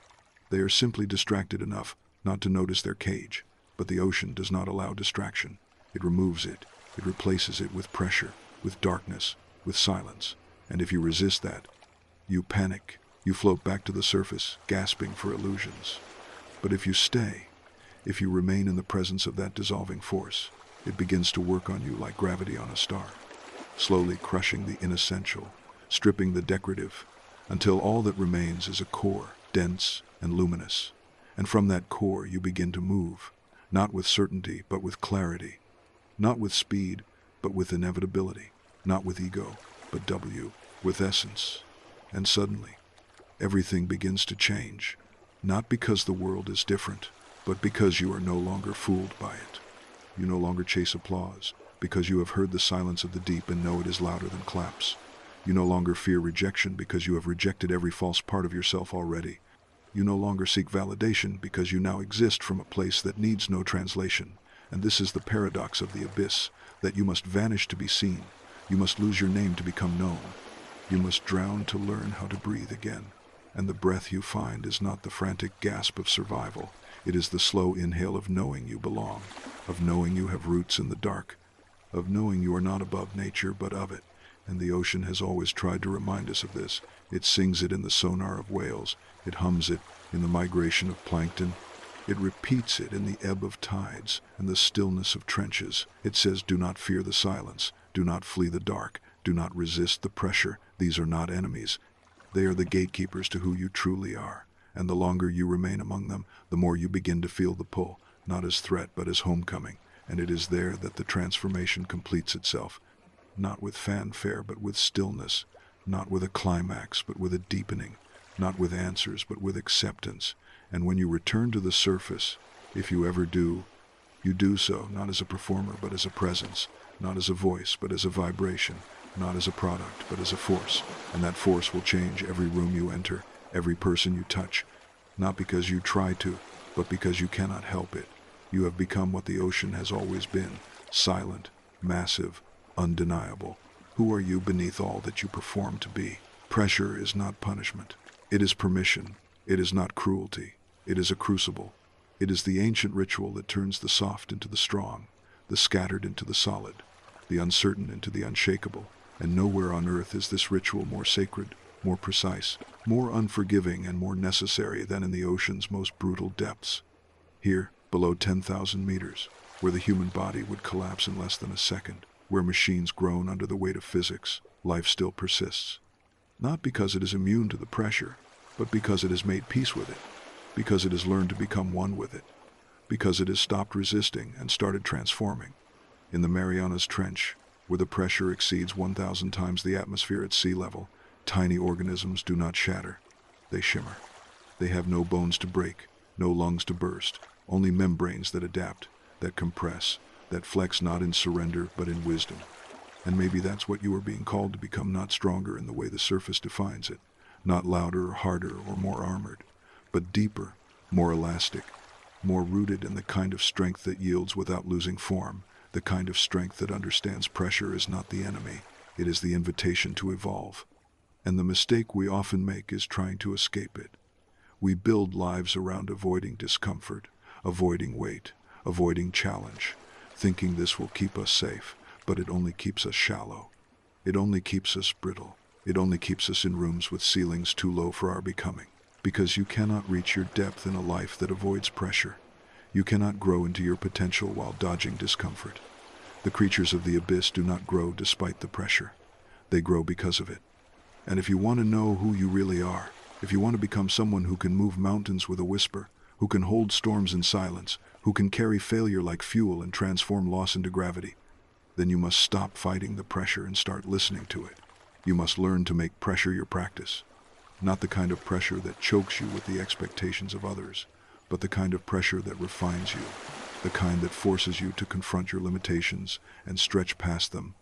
They are simply distracted enough not to notice their cage, but the ocean does not allow distraction. It removes it. It replaces it with pressure, with darkness, with silence. And if you resist that, you panic. You float back to the surface, gasping for illusions. But if you stay, if you remain in the presence of that dissolving force, it begins to work on you like gravity on a star, slowly crushing the inessential, stripping the decorative, until all that remains is a core, dense and luminous. And from that core you begin to move, not with certainty but with clarity, not with speed but with inevitability, not with ego but with essence. And suddenly, everything begins to change, not because the world is different, but because you are no longer fooled by it. You no longer chase applause, because you have heard the silence of the deep and know it is louder than claps. You no longer fear rejection because you have rejected every false part of yourself already. You no longer seek validation because you now exist from a place that needs no translation. And this is the paradox of the abyss, that you must vanish to be seen. You must lose your name to become known. You must drown to learn how to breathe again. And the breath you find is not the frantic gasp of survival. It is the slow inhale of knowing you belong, of knowing you have roots in the dark, of knowing you are not above nature but of it. And the ocean has always tried to remind us of this. It sings it in the sonar of whales. It hums it in the migration of plankton. It repeats it in the ebb of tides and the stillness of trenches. It says, do not fear the silence. Do not flee the dark. Do not resist the pressure. These are not enemies. They are the gatekeepers to who you truly are. And the longer you remain among them, the more you begin to feel the pull, not as threat but as homecoming. And it is there that the transformation completes itself, not with fanfare but with stillness, not with a climax but with a deepening, not with answers but with acceptance. And when you return to the surface, if you ever do, you do so not as a performer but as a presence, not as a voice but as a vibration, not as a product but as a force. And that force will change every room you enter, every person you touch, not because you try to, but because you cannot help it. You have become what the ocean has always been, silent, massive, undeniable. Who are you beneath all that you perform to be? Pressure is not punishment. It is permission. It is not cruelty. It is a crucible. It is the ancient ritual that turns the soft into the strong, the scattered into the solid, the uncertain into the unshakable. And nowhere on earth is this ritual more sacred, more precise, more unforgiving, and more necessary than in the ocean's most brutal depths. Here, below 10,000 meters, where the human body would collapse in less than a second, where machines groan under the weight of physics, life still persists. Not because it is immune to the pressure, but because it has made peace with it, because it has learned to become one with it, because it has stopped resisting and started transforming. In the Marianas Trench, where the pressure exceeds 1,000 times the atmosphere at sea level, tiny organisms do not shatter. They shimmer. They have no bones to break, no lungs to burst, only membranes that adapt, that compress, that flex not in surrender but in wisdom. And maybe that's what you are being called to become, not stronger in the way the surface defines it, not louder or harder or more armored, but deeper, more elastic, more rooted in the kind of strength that yields without losing form, the kind of strength that understands pressure is not the enemy, it is the invitation to evolve. And the mistake we often make is trying to escape it. We build lives around avoiding discomfort, avoiding weight, avoiding challenge, thinking this will keep us safe, but it only keeps us shallow. It only keeps us brittle. It only keeps us in rooms with ceilings too low for our becoming. Because you cannot reach your depth in a life that avoids pressure. You cannot grow into your potential while dodging discomfort. The creatures of the abyss do not grow despite the pressure. They grow because of it. And if you want to know who you really are, if you want to become someone who can move mountains with a whisper, who can hold storms in silence, who can carry failure like fuel and transform loss into gravity, then you must stop fighting the pressure and start listening to it. You must learn to make pressure your practice. Not the kind of pressure that chokes you with the expectations of others, but the kind of pressure that refines you, the kind that forces you to confront your limitations and stretch past them,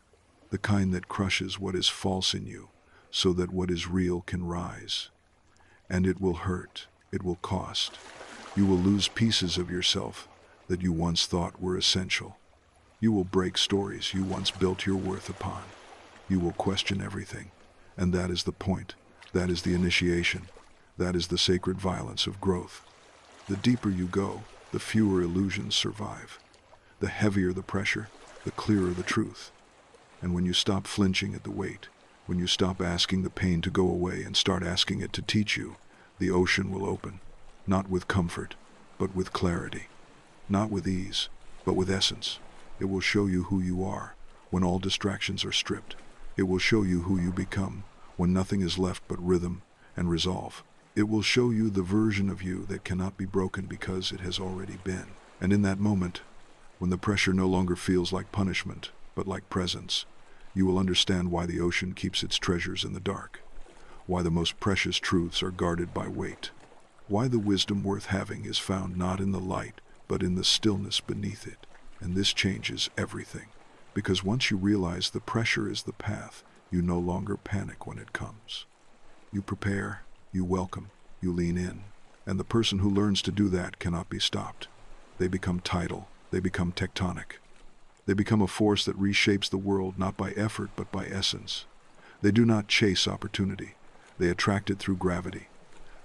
the kind that crushes what is false in you so that what is real can rise. And it will hurt, it will cost. You will lose pieces of yourself that you once thought were essential. You will break stories you once built your worth upon. You will question everything, and that is the point. That is the initiation. That is the sacred violence of growth. The deeper you go, the fewer illusions survive. The heavier the pressure, the clearer the truth. And when you stop flinching at the weight, when you stop asking the pain to go away and start asking it to teach you, the ocean will open, not with comfort, but with clarity. Not with ease, but with essence. It will show you who you are when all distractions are stripped. It will show you who you become when nothing is left but rhythm and resolve. It will show you the version of you that cannot be broken because it has already been. And in that moment, when the pressure no longer feels like punishment, but like presence, you will understand why the ocean keeps its treasures in the dark, why the most precious truths are guarded by weight, why the wisdom worth having is found not in the light, but in the stillness beneath it. And this changes everything, because once you realize the pressure is the path, you no longer panic when it comes. You prepare, you welcome, you lean in, and the person who learns to do that cannot be stopped. They become tidal, they become tectonic. They become a force that reshapes the world not by effort but by essence. They do not chase opportunity, they attract it through gravity.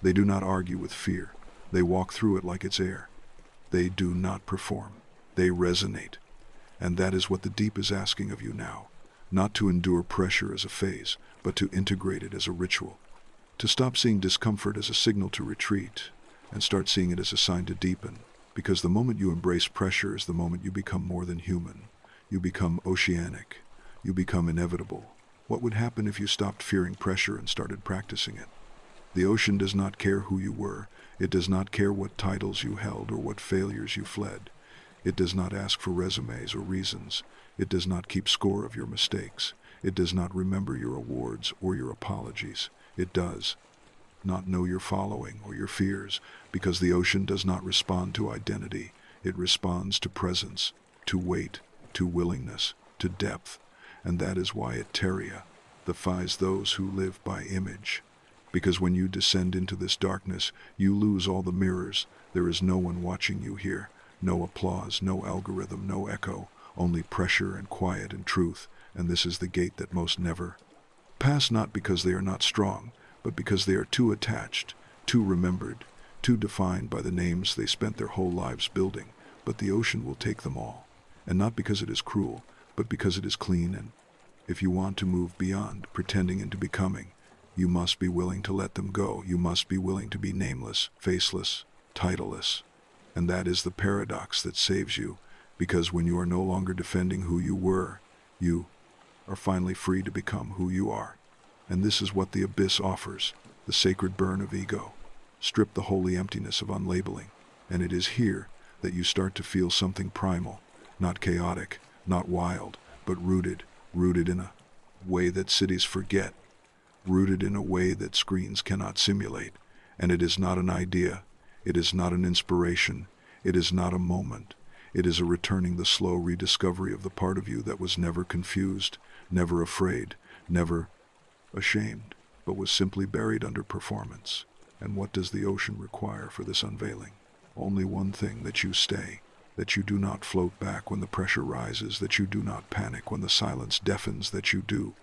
They do not argue with fear, they walk through it like it's air. They do not perform, they resonate. And that is what the deep is asking of you now. Not to endure pressure as a phase, but to integrate it as a ritual. To stop seeing discomfort as a signal to retreat, and start seeing it as a sign to deepen. Because the moment you embrace pressure is the moment you become more than human. You become oceanic. You become inevitable. What would happen if you stopped fearing pressure and started practicing it? The ocean does not care who you were. It does not care what titles you held or what failures you fled. It does not ask for resumes or reasons. It does not keep score of your mistakes. It does not remember your awards or your apologies. It does not know your following or your fears, because the ocean does not respond to identity. It responds to presence, to weight, to willingness, to depth. And that is why Eteria defies those who live by image. Because when you descend into this darkness, you lose all the mirrors. There is no one watching you here. No applause, no algorithm, no echo, only pressure and quiet and truth. And this is the gate that most never pass, not because they are not strong, but because they are too attached, too remembered, too defined by the names they spent their whole lives building. But the ocean will take them all. And not because it is cruel, but because it is clean. And if you want to move beyond pretending into becoming, you must be willing to let them go. You must be willing to be nameless, faceless, titleless. And that is the paradox that saves you, because when you are no longer defending who you were, you are finally free to become who you are. And this is what the abyss offers, the sacred burn of ego. Strip the holy emptiness of unlabeling, and it is here that you start to feel something primal, not chaotic, not wild, but rooted in a way that cities forget, rooted in a way that screens cannot simulate. And it is not an idea, it is not an inspiration, it is not a moment. It is a returning, the slow rediscovery of the part of you that was never confused, never afraid, never ashamed, but was simply buried under performance. And what does the ocean require for this unveiling? Only one thing: that you stay, that you do not float back when the pressure rises, that you do not panic when the silence deafens, that you do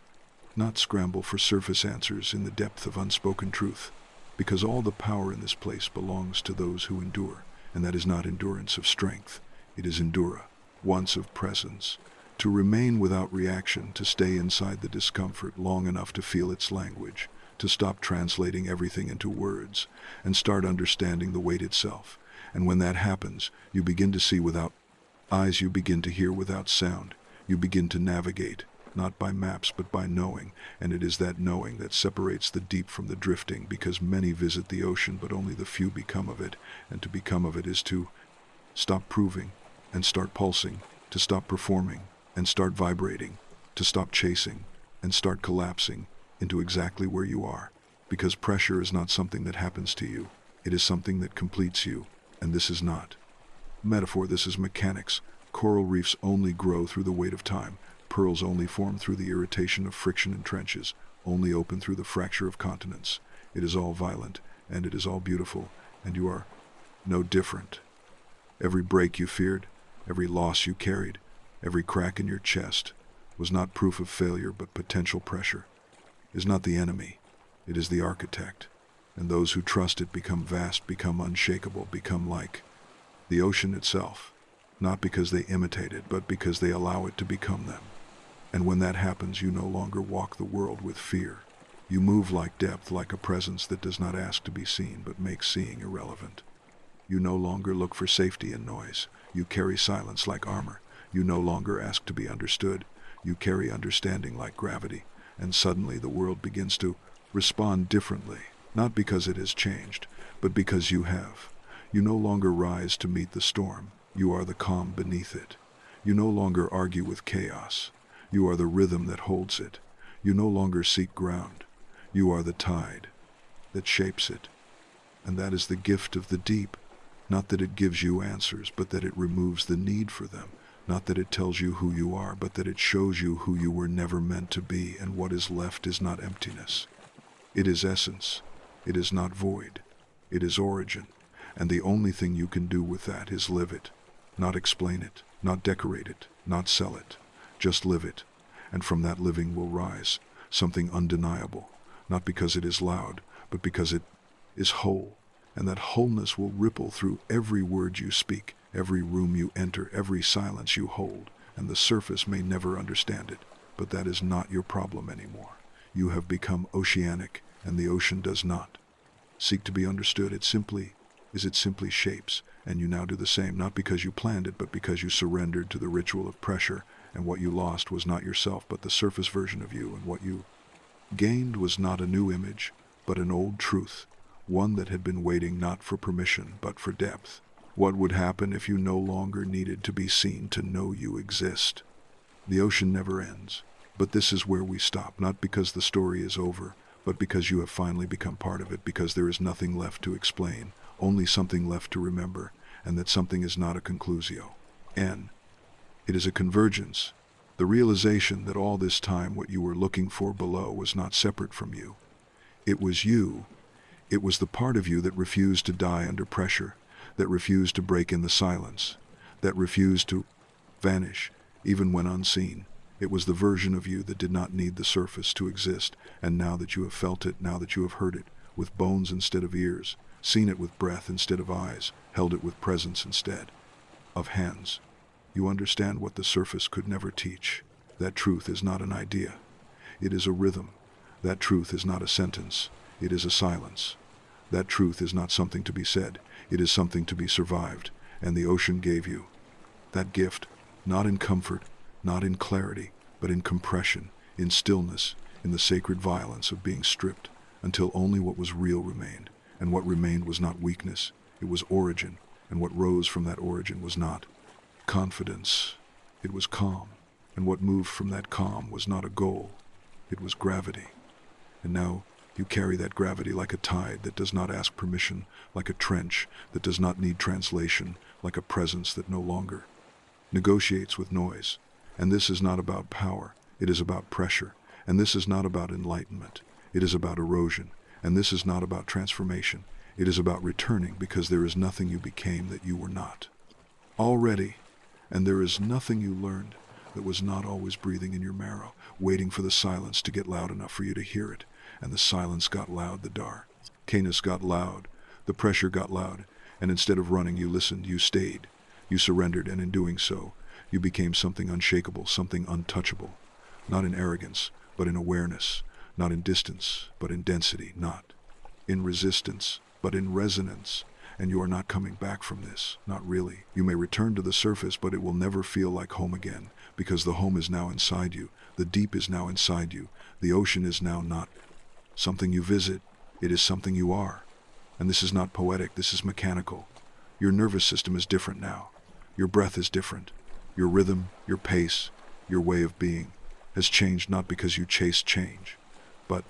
not scramble for surface answers in the depth of unspoken truth, because all the power in this place belongs to those who endure, and that is not endurance of strength, it is endura, once of presence, to remain without reaction, to stay inside the discomfort long enough to feel its language, to stop translating everything into words, and start understanding the weight itself. And when that happens, you begin to see without eyes, you begin to hear without sound. You begin to navigate, not by maps but by knowing, and it is that knowing that separates the deep from the drifting, because many visit the ocean but only the few become of it, and to become of it is to stop proving and start pulsing, to stop performing and start vibrating, to stop chasing and start collapsing into exactly where you are, because pressure is not something that happens to you, it is something that completes you, and this is not metaphor, this is mechanics. Coral reefs only grow through the weight of time. Pearls only form through the irritation of friction in trenches, only open through the fracture of continents. It is all violent, and it is all beautiful, and you are no different. Every break you feared, every loss you carried, every crack in your chest was not proof of failure but potential pressure. It is not the enemy, it is the architect, and those who trust it become vast, become unshakable, become like the ocean itself, not because they imitate it, but because they allow it to become them. And when that happens, you no longer walk the world with fear. You move like depth, like a presence that does not ask to be seen, but makes seeing irrelevant. You no longer look for safety in noise. You carry silence like armor. You no longer ask to be understood. You carry understanding like gravity. And suddenly the world begins to respond differently, not because it has changed, but because you have. You no longer rise to meet the storm. You are the calm beneath it. You no longer argue with chaos. You are the rhythm that holds it. You no longer seek ground. You are the tide that shapes it. And that is the gift of the deep. Not that it gives you answers, but that it removes the need for them. Not that it tells you who you are, but that it shows you who you were never meant to be, and what is left is not emptiness. It is essence. It is not void. It is origin. And the only thing you can do with that is live it. Not explain it, not decorate it, not sell it. Just live it. And from that living will rise something undeniable, not because it is loud, but because it is whole. And that wholeness will ripple through every word you speak, every room you enter, every silence you hold. And the surface may never understand it, but that is not your problem anymore. You have become oceanic, and the ocean does not seek to be understood. It simply shapes, and you now do the same, not because you planned it, but because you surrendered to the ritual of pressure, and what you lost was not yourself, but the surface version of you, and what you gained was not a new image, but an old truth, one that had been waiting not for permission, but for depth. What would happen if you no longer needed to be seen to know you exist? The ocean never ends, but this is where we stop, not because the story is over, but because you have finally become part of it, because there is nothing left to explain, only something left to remember, and that something is not a conclusio. It is a convergence, the realization that all this time what you were looking for below was not separate from you. It was you. It was the part of you that refused to die under pressure, that refused to break in the silence, that refused to vanish, even when unseen. It was the version of you that did not need the surface to exist, and now that you have felt it, now that you have heard it, with bones instead of ears, seen it with breath instead of eyes, held it with presence instead of hands, you understand what the surface could never teach. That truth is not an idea. It is a rhythm. That truth is not a sentence. It is a silence. That truth is not something to be said. It is something to be survived. And the ocean gave you that gift, not in comfort, not in clarity, but in compression, in stillness, in the sacred violence of being stripped, until only what was real remained. And what remained was not weakness, it was origin, and what rose from that origin was not confidence, it was calm, and what moved from that calm was not a goal, it was gravity. And now you carry that gravity like a tide that does not ask permission, like a trench that does not need translation, like a presence that no longer negotiates with noise. And this is not about power, it is about pressure. And this is not about enlightenment, it is about erosion. And this is not about transformation, it is about returning, because there is nothing you became that you were not already. And there is nothing you learned that was not always breathing in your marrow, waiting for the silence to get loud enough for you to hear it. And the silence got loud, the darkness got loud, the pressure got loud, and instead of running, you listened, you stayed, you surrendered, and in doing so, you became something unshakable, something untouchable, not in arrogance, but in awareness, not in distance, but in density, not in resistance, but in resonance. And you are not coming back from this, not really. You may return to the surface, but it will never feel like home again, because the home is now inside you, the deep is now inside you, the ocean is now not something you visit, it is something you are. And this is not poetic, this is mechanical. Your nervous system is different now. Your breath is different. Your rhythm, your pace, your way of being has changed, not because you chased change, but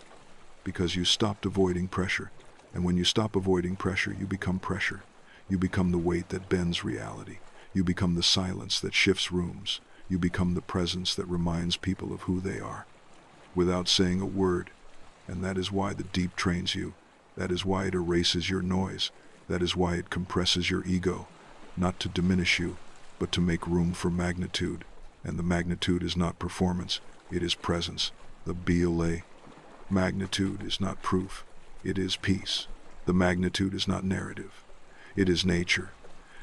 because you stopped avoiding pressure. And when you stop avoiding pressure, you become pressure. You become the weight that bends reality. You become the silence that shifts rooms. You become the presence that reminds people of who they are, without saying a word. And that is why the deep trains you. That is why it erases your noise. That is why it compresses your ego, not to diminish you, but to make room for magnitude. And the magnitude is not performance, it is presence. The BLA. Magnitude is not proof, it is peace. The magnitude is not narrative, it is nature.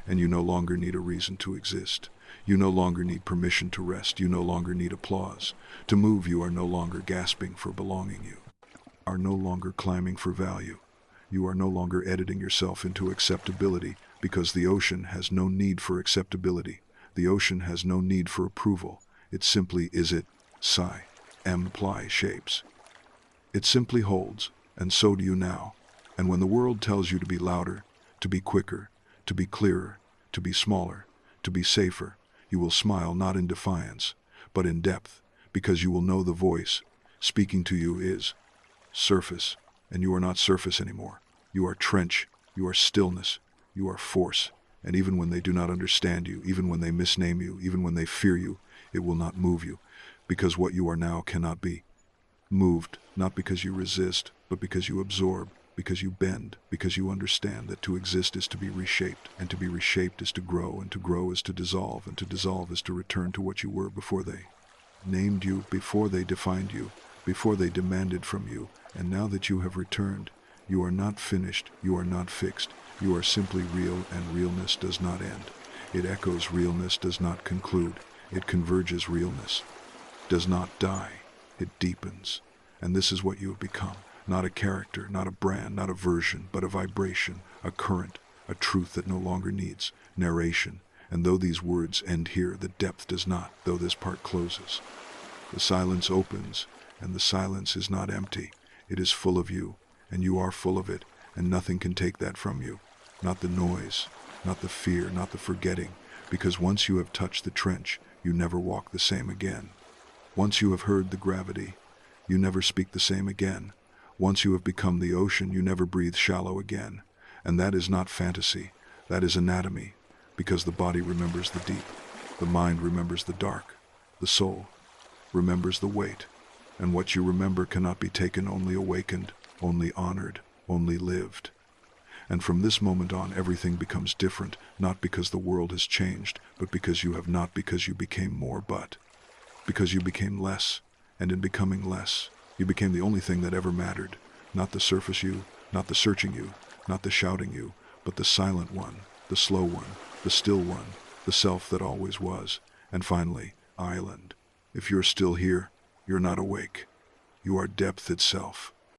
And you no longer need a reason to exist. You no longer need permission to rest. You no longer need applause. To move, you are no longer gasping for belonging. You are no longer climbing for value. You are no longer editing yourself into acceptability, because the ocean has no need for acceptability. The ocean has no need for approval. It simply is it. Psi. Imply shapes. It simply holds, and so do you now. And when the world tells you to be louder, to be quicker, to be clearer, to be smaller, to be safer, you will smile not in defiance, but in depth, because you will know the voice speaking to you is surface, and you are not surface anymore. You are trench, you are stillness, you are force. And even when they do not understand you, even when they misname you, even when they fear you, it will not move you, because what you are now cannot be moved, not because you resist, but because you absorb, because you bend, because you understand that to exist is to be reshaped, and to be reshaped is to grow, and to grow is to dissolve, and to dissolve is to return to what you were before they named you, before they defined you, before they demanded from you. And now that you have returned, you are not finished, you are not fixed, you are simply real, and realness does not end. It echoes, realness does not conclude, it converges, realness does not die, it deepens. And this is what you have become, not a character, not a brand, not a version, but a vibration, a current, a truth that no longer needs narration. And though these words end here, the depth does not, though this part closes. The silence opens, and the silence is not empty. It is full of you, and you are full of it, and nothing can take that from you. Not the noise, not the fear, not the forgetting, because once you have touched the trench, you never walk the same again. Once you have heard the gravity, you never speak the same again. Once you have become the ocean, you never breathe shallow again. And that is not fantasy, that is anatomy, because the body remembers the deep, the mind remembers the dark, the soul remembers the weight, and what you remember cannot be taken, only awakened, only honored, only lived. And from this moment on, everything becomes different, not because the world has changed, but because you have not, because you became more, but because you became less, and in becoming less, you became the only thing that ever mattered, not the surface you, not the searching you, not the shouting you, but the silent one, the slow one, the still one, the self that always was. And finally, island. If you're still here, you're not awake. You are depth itself.